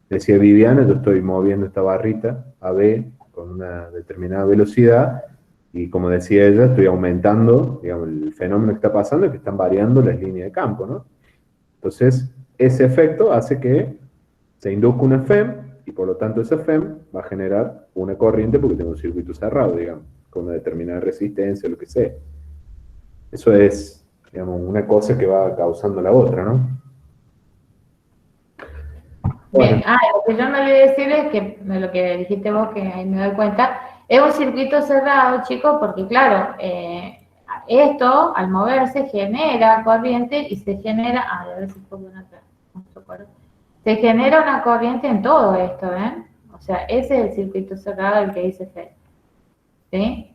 decía Viviana, yo estoy moviendo esta barrita AB con una determinada velocidad y como decía ella, estoy aumentando, digamos, el fenómeno que está pasando es que están variando las líneas de campo, ¿no? Entonces, ese efecto hace que se induzca una FEM y por lo tanto esa FEM va a generar una corriente porque tengo un circuito cerrado, digamos, con una determinada resistencia, lo que sea. Eso es, digamos, una cosa que va causando la otra, ¿no? Bueno. Bien, lo que yo me olvidé decir es que lo que dijiste vos, que ahí me doy cuenta, es un circuito cerrado, chicos, porque claro, esto al moverse genera corriente y se genera, a ver si pongo una otra, se genera una corriente en todo esto, ¿ven? O sea, ese es el circuito cerrado del que dice Fede, ¿sí?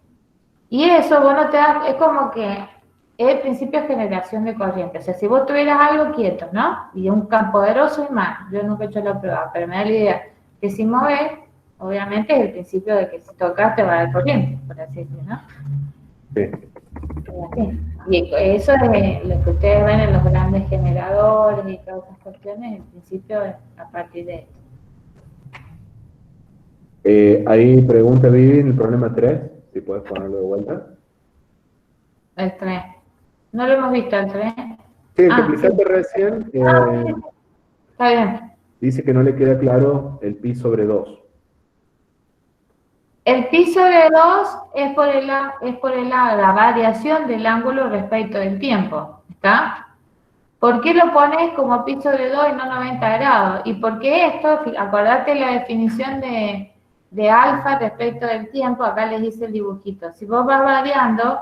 Y eso, bueno, te da, es como que el principio de generación de corriente. O sea, si vos tuvieras algo quieto, ¿no? Y un campo poderoso imán, yo nunca he hecho la prueba, pero me da la idea que si mueves, obviamente es el principio de que si tocas te va a dar corriente, por así decirlo, ¿no? Sí. Así. Y eso es lo que ustedes ven en los grandes generadores y todas esas cuestiones, el principio es a partir de esto. Ahí pregunta Vivi el problema 3, si puedes ponerlo de vuelta. El tren. No lo hemos visto el tren. Sí, el que explicaste recién, está bien. dice que no le queda claro el pi sobre 2. El pi sobre 2 es por la variación del ángulo respecto del tiempo, ¿está? ¿Por qué lo pones como pi sobre 2 y no 90 grados? ¿Y por qué esto? Acordate la definición de alfa respecto del tiempo, acá les hice el dibujito. Si vos vas variando,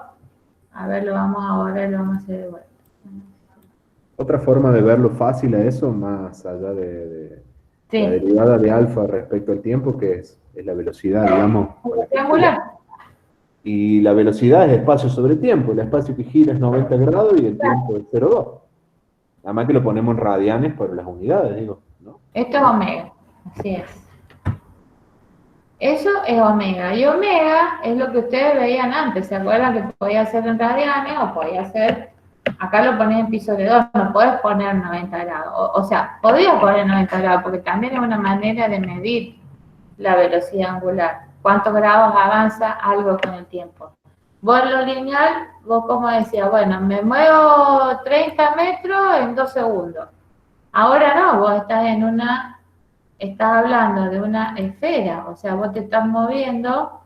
a ver, lo vamos a borrar, lo vamos a hacer de vuelta. Otra forma de verlo fácil a eso, más allá de Sí. la derivada de alfa respecto al tiempo, que es la velocidad, digamos. con la que Triangular. gira. Y la velocidad es espacio sobre tiempo. El espacio que gira es 90 grados y el tiempo es 0,2. Además que lo ponemos en radianes por las unidades, digo, ¿no? Esto es omega, así es. Eso es omega. Y omega es lo que ustedes veían antes. ¿Se acuerdan que podía ser en radianes o podía ser... Acá lo pones en pi sobre 2, no puedes poner 90 grados. O sea, podría poner 90 grados porque también es una manera de medir la velocidad angular. ¿Cuántos grados avanza algo con el tiempo? Vos en lo lineal, vos como decías, bueno, me muevo 30 metros en 2 segundos. Ahora no, vos estás hablando de una esfera, o sea, vos te estás moviendo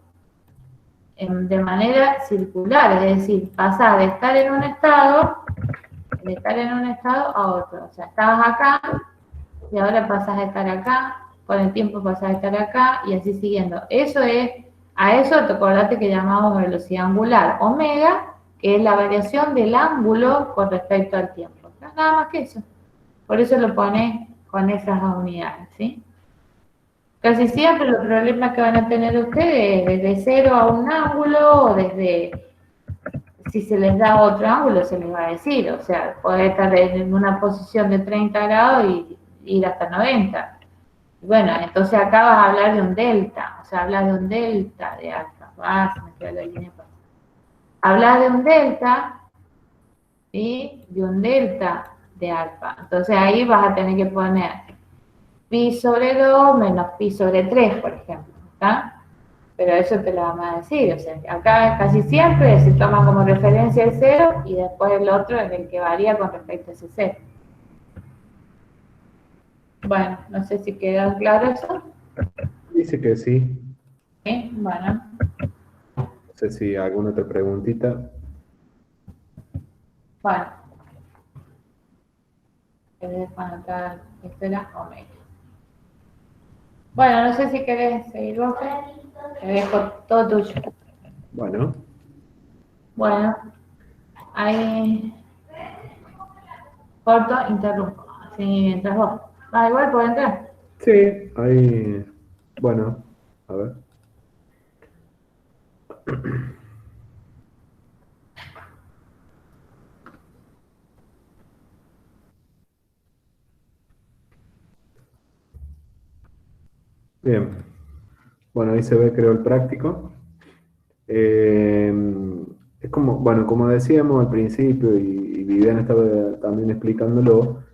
de manera circular, es decir, pasar de estar en un estado a otro. O sea, estabas acá y ahora pasas a estar acá, con el tiempo pasas a estar acá y así siguiendo. A eso te acordate que llamamos velocidad angular, omega, que es la variación del ángulo con respecto al tiempo. No es nada más que eso. Por eso lo pones con esas unidades, ¿sí? Casi siempre los problemas que van a tener ustedes desde 0 a un ángulo o si se les da otro ángulo se les va a decir, o sea, puede estar en una posición de 30 grados y ir hasta 90. Bueno, entonces acá vas a hablar de un delta, o sea, hablas de un delta de alfa. Se me quedó la línea pasada. Hablas de un delta, ¿sí? De un delta de alfa. Entonces ahí vas a tener que poner pi sobre 2 menos pi sobre 3, por ejemplo, ¿está? Pero eso te lo vamos a decir, o sea, acá casi siempre se toma como referencia el 0 y después el otro es el que varía con respecto a ese 0. Bueno, no sé si quedó claro eso. Dice que sí. ¿Sí? Bueno. No sé si alguna otra preguntita. Bueno. Cuando acá espera omega. Bueno, no sé si querés seguir vos, te dejo todo tuyo. Bueno. Bueno, ahí corto, interrumpo. Así mientras vos. Igual puedo entrar. Sí, ahí. Bueno, a ver. Bien. Bueno, ahí se ve, creo, el práctico. Es como, bueno, como decíamos al principio, y Viviana estaba también explicándolo,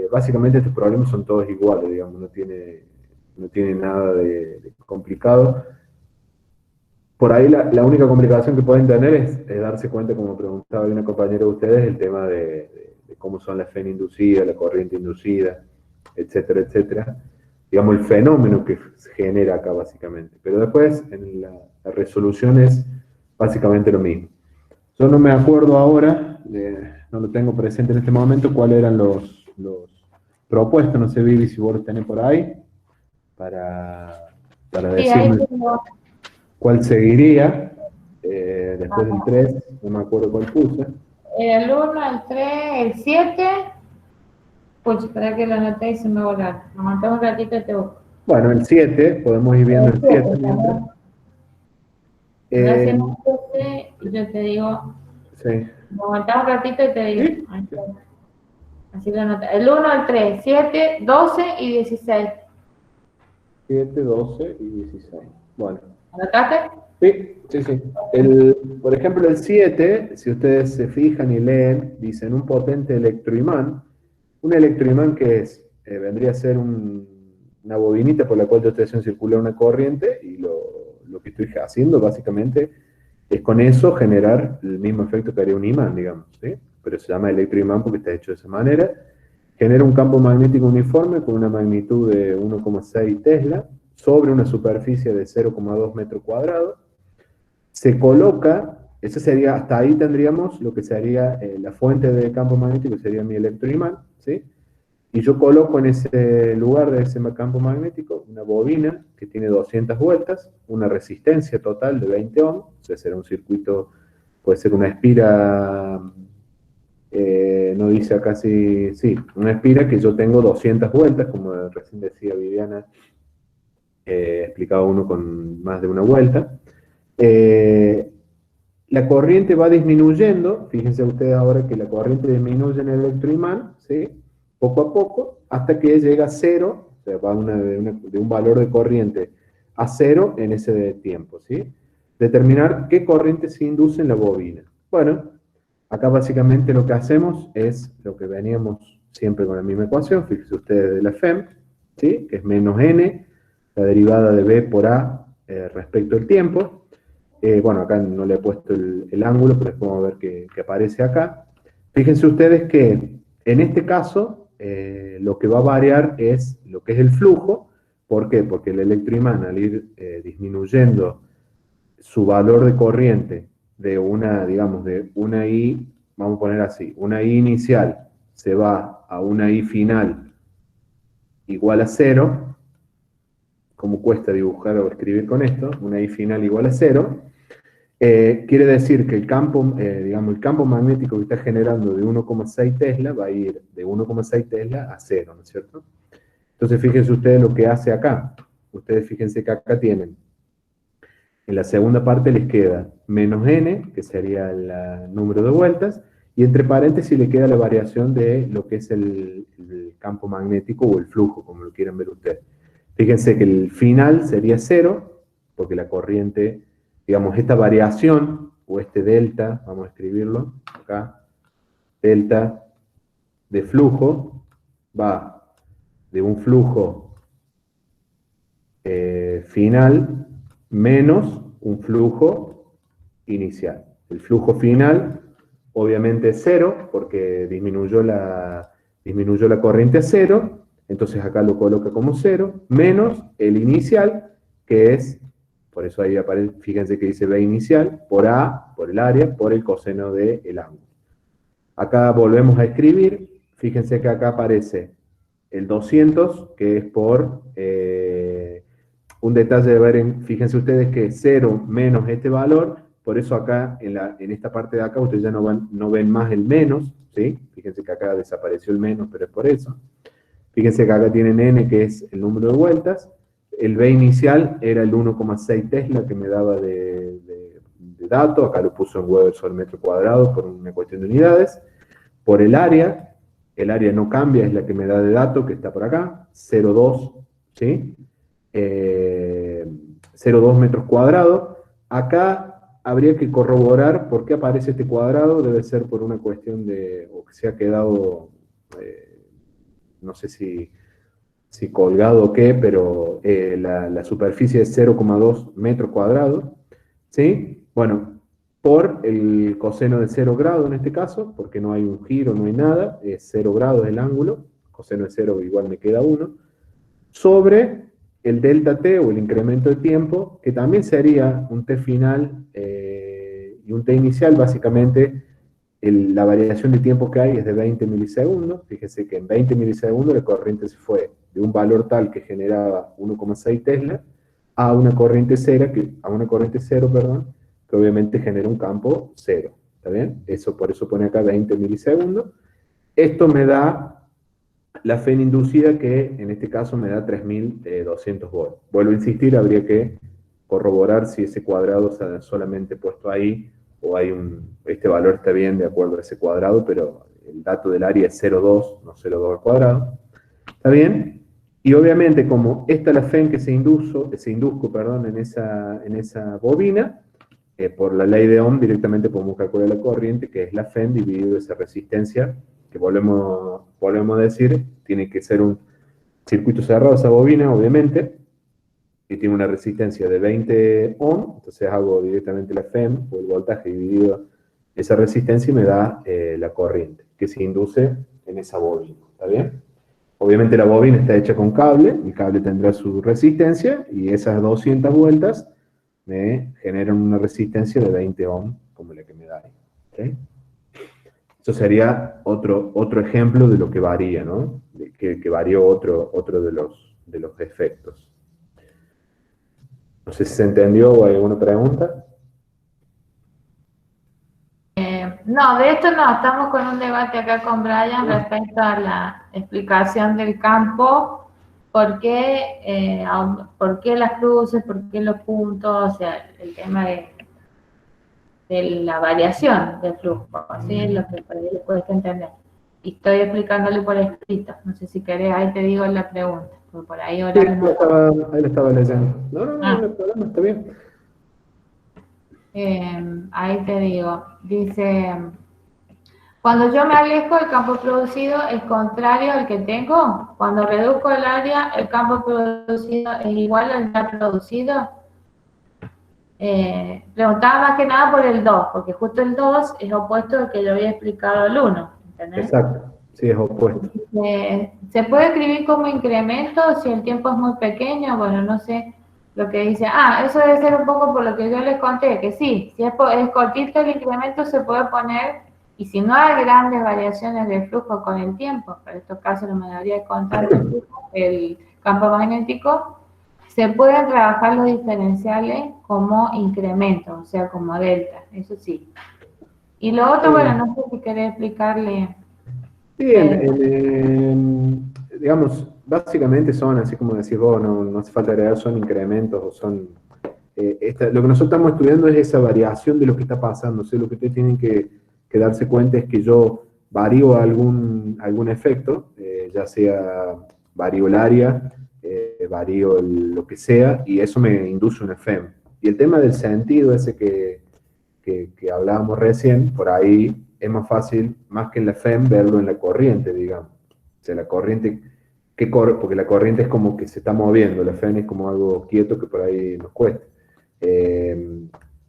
básicamente estos problemas son todos iguales, digamos, no tiene nada de complicado. Por ahí la única complicación que pueden tener es darse cuenta, como preguntaba una compañera de ustedes, el tema de cómo son la FEN inducida, la corriente inducida, etcétera, etcétera. Digamos, el fenómeno que se genera acá, básicamente. Pero después, en la resolución es básicamente lo mismo. Yo no me acuerdo ahora, no lo tengo presente en este momento, cuáles eran los propuestos, no sé, Vivi, si vos los tenés por ahí, para decirme cuál seguiría, después del 3, no me acuerdo cuál puse. El 1, el 3, el 7... Pues espera que lo anoté y se me borra. Nos montamos un ratito y te busco. Bueno, el 7, podemos ir viendo el 7 mientras. Hacemos 7 y yo te digo. Sí. Nos montamos un ratito y te digo. ¿Sí? Así lo anoté. El 1, el 3, 7, 12 y 16. 7, 12 y 16. Bueno. ¿Anotaste? Sí. Por ejemplo, el 7, si ustedes se fijan y leen, dicen un potente electroimán. Un electroimán que es, vendría a ser una bobinita por la cual yo estoy haciendo circular una corriente y lo que estoy haciendo básicamente es con eso generar el mismo efecto que haría un imán, digamos, ¿sí? Pero se llama electroimán porque está hecho de esa manera. Genera un campo magnético uniforme con una magnitud de 1,6 Tesla sobre una superficie de 0,2 metros cuadrados. Se coloca ese sería, hasta ahí tendríamos lo que sería la fuente de campo magnético, que sería mi electroimán, ¿sí? Y yo coloco en ese lugar de ese campo magnético una bobina que tiene 200 vueltas, una resistencia total de 20 ohms, o sea, será un circuito, puede ser una espira, no dice acá si, sí, una espira que yo tengo 200 vueltas, como recién decía Viviana, explicaba uno con más de una vuelta. La corriente va disminuyendo, fíjense ustedes ahora que la corriente disminuye en el electroimán, ¿sí? Poco a poco, hasta que llega a cero, o sea, va de un valor de corriente a cero en ese tiempo, ¿sí? Determinar qué corriente se induce en la bobina. Bueno, acá básicamente lo que hacemos es lo que veníamos siempre con la misma ecuación, fíjense ustedes de la FEM, ¿sí? Que es menos n, la derivada de b por a respecto al tiempo. Bueno, acá no le he puesto el ángulo, pero después vamos a ver que aparece acá. Fíjense ustedes que en este caso lo que va a variar es lo que es el flujo. ¿Por qué? Porque el electroimán al ir disminuyendo su valor de corriente de una, digamos, de una I, vamos a poner así, una I inicial se va a una I final igual a 0, como cuesta dibujar o escribir con esto, una I final igual a 0, quiere decir que el campo, digamos, el campo magnético que está generando de 1,6 Tesla va a ir de 1,6 Tesla a 0, ¿no es cierto? Entonces fíjense ustedes lo que hace acá. Ustedes fíjense que acá tienen, en la segunda parte les queda menos n, que sería el número de vueltas, y entre paréntesis le queda la variación de lo que es el campo magnético o el flujo, como lo quieran ver ustedes. Fíjense que el final sería 0, porque la corriente, digamos, esta variación, o este delta, vamos a escribirlo acá, delta de flujo, va de un flujo final menos un flujo inicial. El flujo final, obviamente, es 0, porque disminuyó la corriente a 0, entonces acá lo coloca como 0, menos el inicial, que es, por eso ahí aparece, fíjense que dice B inicial, por A, por el área, por el coseno del ángulo. Acá volvemos a escribir, fíjense que acá aparece el 200, que es por un detalle de ver, fíjense ustedes que 0 menos este valor, por eso acá, en esta parte de acá, ustedes ya no ven más el menos, ¿sí? Fíjense que acá desapareció el menos, pero es por eso. Fíjense que acá tienen n, que es el número de vueltas. El B inicial era el 1,6 Tesla que me daba de dato, acá lo puso en Weber sobre metro cuadrado por una cuestión de unidades. Por el área no cambia, es la que me da de dato, que está por acá, 0,2, ¿sí? 0,2 metros cuadrados. Acá habría que corroborar por qué aparece este cuadrado, debe ser por una cuestión de, o que se ha quedado, no sé si colgado o qué, pero la superficie es 0,2 metros cuadrados, ¿sí? Bueno, por el coseno de 0 grado en este caso, porque no hay un giro, no hay nada, es 0 grados el ángulo, coseno de 0 igual me queda 1, sobre el delta t o el incremento de tiempo, que también sería un t final y un t inicial, básicamente la variación de tiempo que hay es de 20 milisegundos. Fíjese que en 20 milisegundos la corriente se fue de un valor tal que generaba 1,6 Tesla a una corriente cero, que obviamente genera un campo cero. ¿Está bien? Eso, por eso pone acá 20 milisegundos. Esto me da la FEN inducida, que en este caso me da 3200 volts. Vuelvo a insistir, habría que corroborar si ese cuadrado está solamente puesto ahí, o hay este valor está bien de acuerdo a ese cuadrado, pero el dato del área es 0,2, no 0,2 al cuadrado. ¿Está bien? Y obviamente, como esta es la FEN que se indujo en esa bobina, por la ley de Ohm directamente podemos calcular la corriente, que es la FEN dividido esa resistencia, que volvemos a decir, tiene que ser un circuito cerrado esa bobina, obviamente, que tiene una resistencia de 20 ohm, entonces hago directamente la FEM, o el voltaje dividido esa resistencia, y me da la corriente que se induce en esa bobina. ¿Está bien? Obviamente la bobina está hecha con cable, el cable tendrá su resistencia, y esas 200 vueltas me generan una resistencia de 20 ohm, como la que me da ahí. ¿Okay? Eso sería otro ejemplo de lo que varía, ¿no? Que varió otro de los efectos. No sé si se entendió o hay alguna pregunta. No, de esto no, estamos con un debate acá con Brian respecto a la explicación del campo, por qué las cruces, por qué los puntos, o sea, el tema de la variación del flujo, así es lo que por ahí le cuesta entender. Y estoy explicándole por escrito, no sé si querés, ahí te digo la pregunta, porque por ahí ahora Sí, mismo... ahí lo estaba leyendo. No hay problema, está bien. Ahí te digo, dice... Cuando yo me alejo, el campo producido es contrario al que tengo. Cuando reduzco el área, el campo producido es igual al ya producido. Preguntaba más que nada por el 2, porque justo el 2 es opuesto al que yo había explicado al 1. ¿Entendés? Exacto, sí, es opuesto. ¿Se puede escribir como incremento si el tiempo es muy pequeño? Bueno, no sé lo que dice. Eso debe ser un poco por lo que yo les conté, que sí, si es cortito el incremento se puede poner, y si no hay grandes variaciones de flujo con el tiempo, para estos casos la mayoría es constante el flujo, el campo magnético, se pueden trabajar los diferenciales como incremento, o sea, como delta, eso sí. Y lo otro, bueno, no sé si querés explicarle... Sí, digamos, básicamente son, así como decís vos, no hace falta agregar, son incrementos o son... lo que nosotros estamos estudiando es esa variación de lo que está pasando. O sea, lo que ustedes tienen que darse cuenta es que yo varío algún efecto, ya sea varío el área, varío lo que sea, y eso me induce un FM. Y el tema del sentido ese que hablábamos recién, por ahí es más fácil, más que en la FEM, verlo en la corriente, digamos. O sea, la corriente que corre, porque la corriente es como que se está moviendo, la FEM es como algo quieto que por ahí nos cuesta.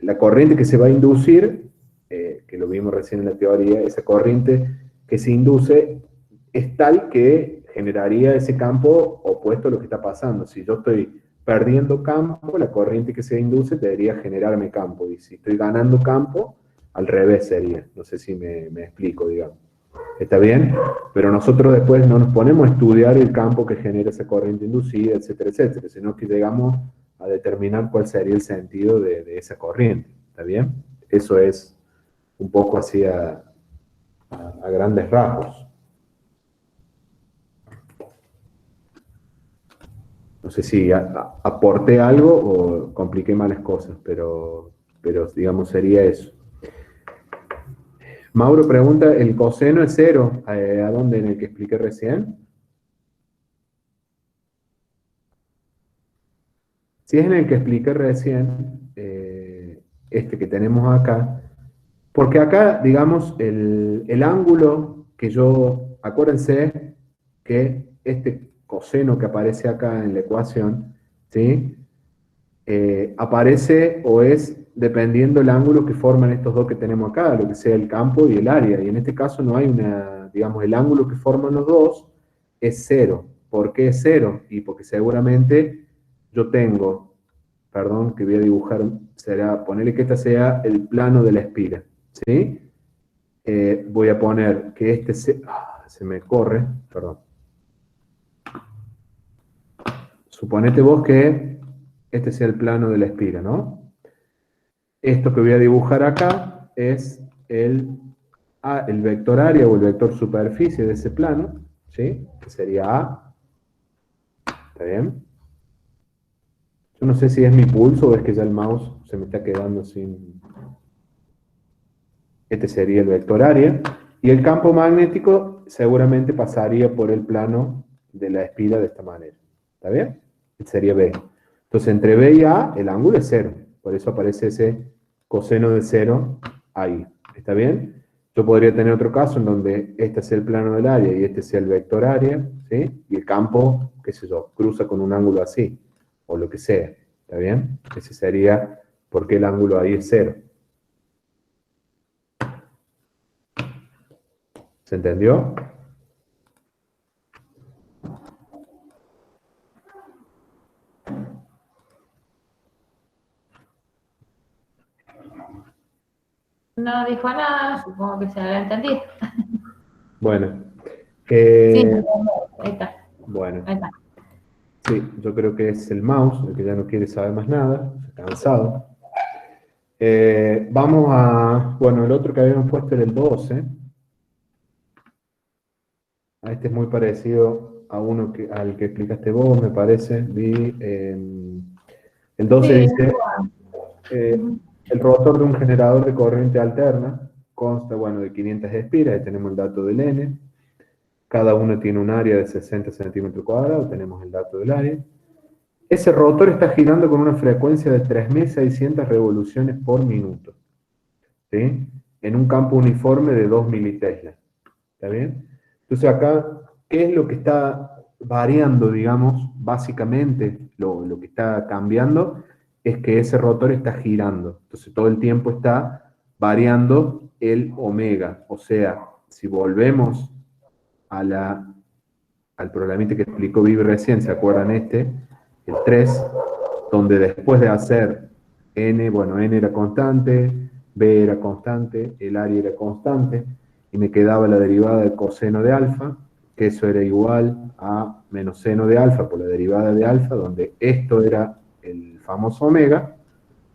La corriente que se va a inducir, que lo vimos recién en la teoría, esa corriente que se induce es tal que generaría ese campo opuesto a lo que está pasando. Si yo estoy perdiendo campo, la corriente que se induce debería generarme campo. Y si estoy ganando campo, al revés sería. No sé si me explico, digamos. ¿Está bien? Pero nosotros después no nos ponemos a estudiar el campo que genera esa corriente inducida, etcétera, etcétera, sino que llegamos a determinar cuál sería el sentido de esa corriente. ¿Está bien? Eso es un poco así a grandes rasgos. No sé si aporté algo o compliqué malas cosas, pero digamos sería eso. Mauro pregunta, ¿el coseno es cero? ¿A dónde? ¿En el que expliqué recién? Si es en el que expliqué recién, este que tenemos acá, porque acá, digamos, el ángulo que yo, acuérdense que este coseno que aparece acá en la ecuación, ¿sí? Aparece o es dependiendo el ángulo que forman estos dos que tenemos acá, lo que sea el campo y el área. Y en este caso no hay digamos, el ángulo que forman los dos es cero. ¿Por qué es cero? Y porque seguramente yo tengo, perdón, que voy a dibujar, ponerle que esta sea el plano de la espira, ¿sí? Voy a poner que se me corre, perdón. Suponete vos que este sea el plano de la espira, ¿no? Esto que voy a dibujar acá es el vector área o el vector superficie de ese plano, ¿sí? Que sería A. ¿Está bien? Yo no sé si es mi pulso o es que ya el mouse se me está quedando sin... Este sería el vector área. Y el campo magnético seguramente pasaría por el plano de la espira de esta manera. ¿Está bien? Este sería B. Entonces, entre B y A, el ángulo es cero. Por eso aparece ese coseno de cero ahí. ¿Está bien? Yo podría tener otro caso en donde este sea el plano del área y este sea el vector área, ¿sí? Y el campo, qué sé yo, cruza con un ángulo así, o lo que sea. ¿Está bien? Ese sería porque el ángulo ahí es cero. ¿Se entendió? no dijo nada, supongo que se habrá entendido. Bueno, Sí, ahí está, bueno, ahí está. sí, yo creo que es el mouse, el que ya no quiere saber más nada, cansado. Vamos a, bueno, el otro que habíamos puesto era el 12. Este es muy parecido a uno al que explicaste vos, me parece. El 12 Sí, dice, ujú. el rotor de un generador de corriente alterna consta, bueno, de 500 espiras, ahí tenemos el dato del N. Cada uno tiene un área de 60 centímetros cuadrados, tenemos el dato del área. Ese rotor está girando con una frecuencia de 3.600 revoluciones por minuto, ¿sí? En un campo uniforme de 2 militesla. ¿Está bien? Entonces acá, ¿qué es lo que está variando, digamos, básicamente? Lo que está cambiando es que ese rotor está girando. Entonces todo el tiempo está variando el omega. O sea, si volvemos al programita que explicó Vivi recién, ¿se acuerdan el 3, donde después de hacer n, bueno, n era constante, b era constante, el área era constante, y me quedaba la derivada de coseno de alfa, que eso era igual a menos seno de alfa por la derivada de alfa, donde esto era el famoso omega,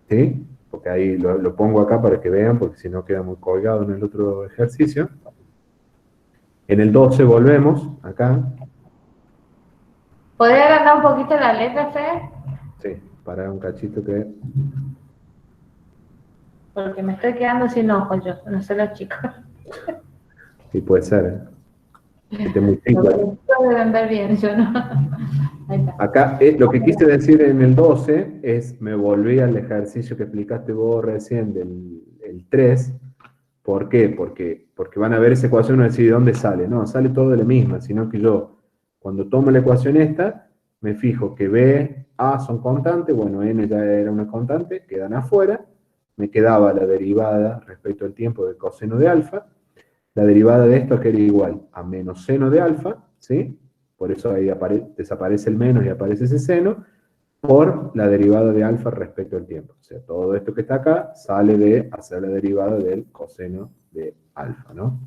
¿sí? Porque ahí lo pongo acá para que vean, porque si no queda muy colgado en el otro ejercicio. En el 12 volvemos, acá, ¿Podría agrandar un poquito la letra, Fe? sí, para un cachito que... Porque me estoy quedando sin ojos yo, no sé los chicos. Sí, puede ser, ¿eh? Este es muy Los chico. deben ver bien, yo no. Ahí está. Acá, lo que quise decir en el 12 es, me volví al ejercicio que explicaste vos recién del el 3. ¿Por qué? Porque van a ver esa ecuación y van a decir, ¿de dónde sale? No, sale todo de la misma, sino que yo, cuando tomo la ecuación esta, me fijo que B, A son constantes, bueno, N ya era una constante, quedan afuera, me quedaba la derivada respecto al tiempo del coseno de alfa, la derivada de esto que era igual a menos seno de alfa, ¿sí? Por eso ahí desaparece el menos y aparece ese seno, por la derivada de alfa respecto al tiempo. O sea, todo esto que está acá sale de hacer la derivada del coseno de alfa, ¿no?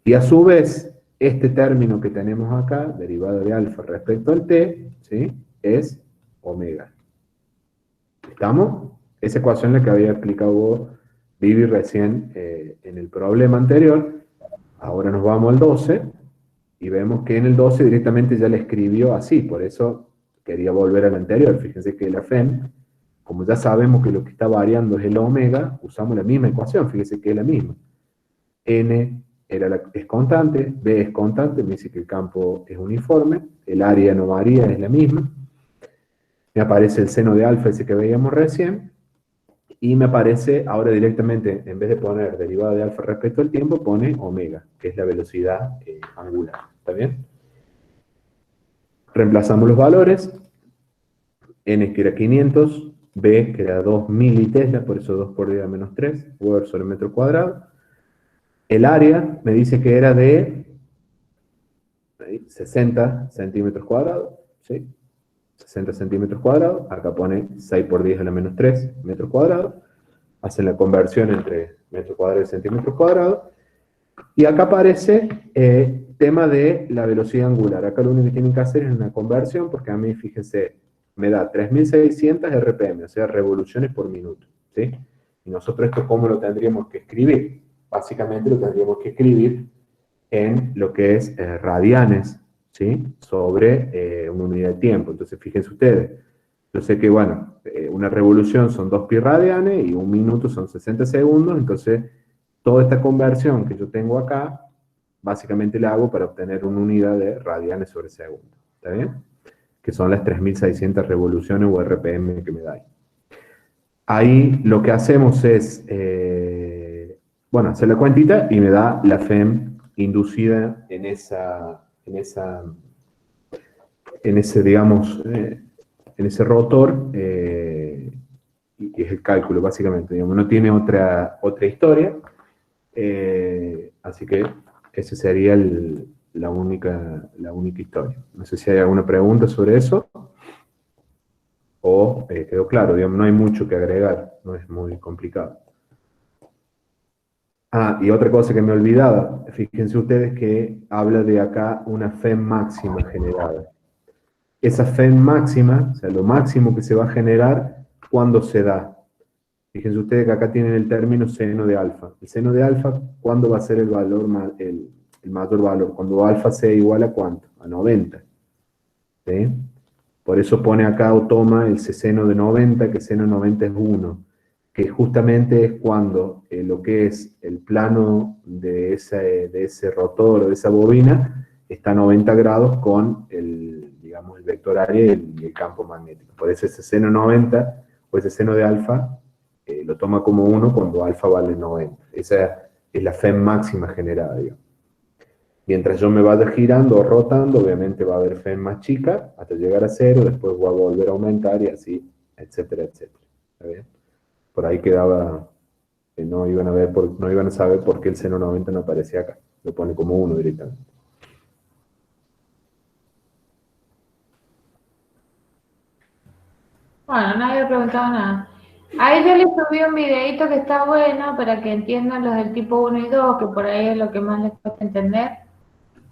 Y a su vez, este término que tenemos acá, derivada de alfa respecto al t, ¿sí? Es omega. ¿Estamos? Esa ecuación es la que había explicado Vivi recién en el problema anterior. Ahora nos vamos al 12 y vemos que en el 12 directamente ya le escribió así, por eso quería volver al anterior. Fíjense que la FEM, como ya sabemos que lo que está variando es el omega, usamos la misma ecuación, fíjense que es la misma. N es constante, B es constante, me dice que el campo es uniforme, el área no varía, es la misma. Me aparece el seno de alfa, ese que veíamos recién, y me aparece ahora directamente, en vez de poner derivada de alfa respecto al tiempo, pone omega, que es la velocidad angular. ¿Está bien? Reemplazamos los valores. N que era 500, B que era 2 militesla, por eso 2 por 10 a menos 3, Weber sobre metro cuadrado. El área me dice que era de 60 centímetros cuadrados, ¿sí? 60 centímetros cuadrados, acá pone 6 por 10 a la menos 3 metros cuadrados, hacen la conversión entre metro cuadrado y centímetros cuadrados, y acá aparece tema de la velocidad angular. Acá lo único que tienen que hacer es una conversión, porque a mí, fíjense, me da 3.600 RPM, o sea, revoluciones por minuto, ¿sí? Y nosotros esto, ¿cómo lo tendríamos que escribir? Básicamente lo tendríamos que escribir en lo que es radianes, ¿sí? Sobre una unidad de tiempo. Entonces, fíjense ustedes, yo sé que, bueno, una revolución son 2 pi radianes y un minuto son 60 segundos, entonces toda esta conversión que yo tengo acá, básicamente la hago para obtener una unidad de radianes sobre segundo. ¿Está bien? Que son las 3.600 revoluciones o RPM que me da ahí. Ahí lo que hacemos es, bueno, hacer la cuentita y me da la FEM inducida en ese, digamos, en ese rotor, y es el cálculo, básicamente. Digamos, no tiene otra historia, así que esa sería la única historia. No sé si hay alguna pregunta sobre eso, o quedó claro, digamos, no hay mucho que agregar, no es muy complicado. Ah, y otra cosa que me olvidaba, fíjense ustedes que habla de acá una fe máxima generada. Esa fe máxima, o sea, lo máximo que se va a generar cuando se da. Fíjense ustedes que acá tienen el término seno de alfa. El seno de alfa, ¿cuándo va a ser el valor, el mayor valor? Cuando alfa sea igual a ¿cuánto? A 90. ¿Sí? Por eso pone acá o toma el seno de 90, que seno de 90 es 1, que justamente es cuando lo que es el plano de ese rotor o de esa bobina está a 90 grados con el, digamos, el vector área y el campo magnético. Por eso ese seno 90 o ese seno de alfa lo toma como 1 cuando alfa vale 90. Esa es la fe máxima generada, digamos. Mientras yo me vaya girando o rotando, obviamente va a haber fe más chica hasta llegar a 0, después voy a volver a aumentar y así, etcétera, etcétera. ¿Está bien? Por ahí quedaba que no iban a ver, no iban a saber por qué el seno 90 no aparecía acá. Lo pone como 1 directamente. Bueno, nadie ha preguntado nada. Ahí yo les subí un videito que está bueno para que entiendan los del tipo 1 y 2, que por ahí es lo que más les cuesta entender, de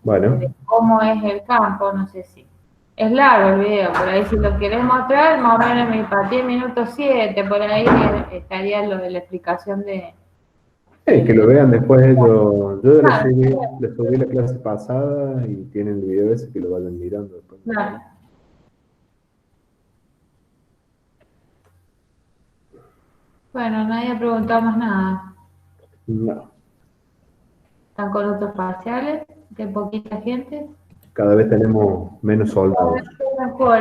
Bueno, cómo es el campo, no sé si. Es largo el video, por ahí si lo querés mostrar, más o menos me partí en minuto 7, por ahí estaría lo de la explicación de... que lo vean después ellos. Yo ya Claro, les subí la clase pasada y tienen el video ese que lo vayan mirando después. claro. Bueno, nadie ha preguntado más nada. No, ¿Están con otros parciales? ¿De poquita gente? cada vez tenemos menos soldados. Mejor.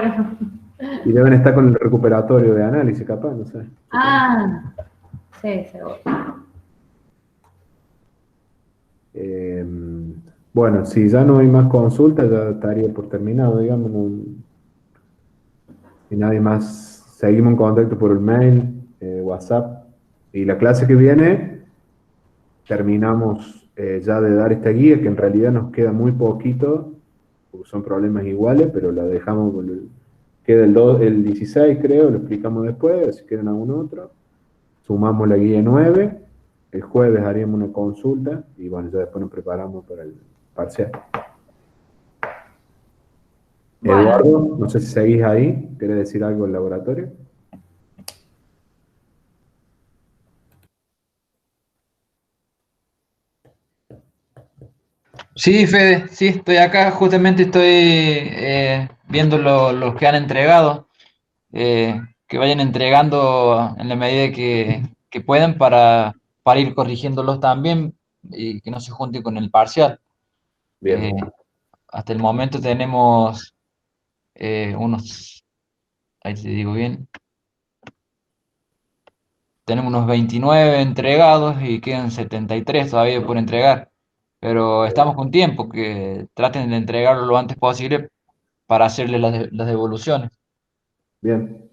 Y deben estar con el recuperatorio de análisis, capaz, no sé. Ah, sí, seguro. Eh, bueno, si ya no hay más consultas, ya estaría por terminado, digamos. Y nadie más, seguimos en contacto por el mail, WhatsApp. Y la clase que viene, terminamos ya de dar esta guía, que en realidad nos queda muy poquito, porque son problemas iguales, pero la dejamos con queda el 16, creo, lo explicamos después, si quieren algún otro. Sumamos la guía 9. El jueves haríamos una consulta y bueno, ya después nos preparamos para el parcial. Bueno, Eduardo, no sé si seguís ahí, ¿querés decir algo del laboratorio? Sí, Fede, sí, estoy acá, justamente estoy viendo los que han entregado, que vayan entregando en la medida que puedan para ir corrigiéndolos también y que no se junten con el parcial. Eh, Bien, hasta el momento tenemos unos, ahí te digo bien, tenemos unos 29 entregados y quedan 73 todavía por entregar, pero estamos con tiempo, que traten de entregarlo lo antes posible para hacerle las devoluciones. bien.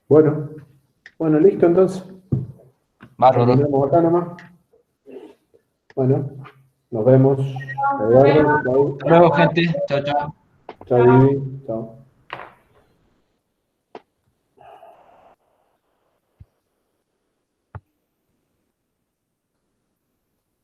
Bueno, bueno, listo entonces. Bárbaro. Terminamos acá nomás. Bueno, nos vemos. Eduardo, chao. Hasta luego, gente. Chao, chao. Chao, Vivi. Chao.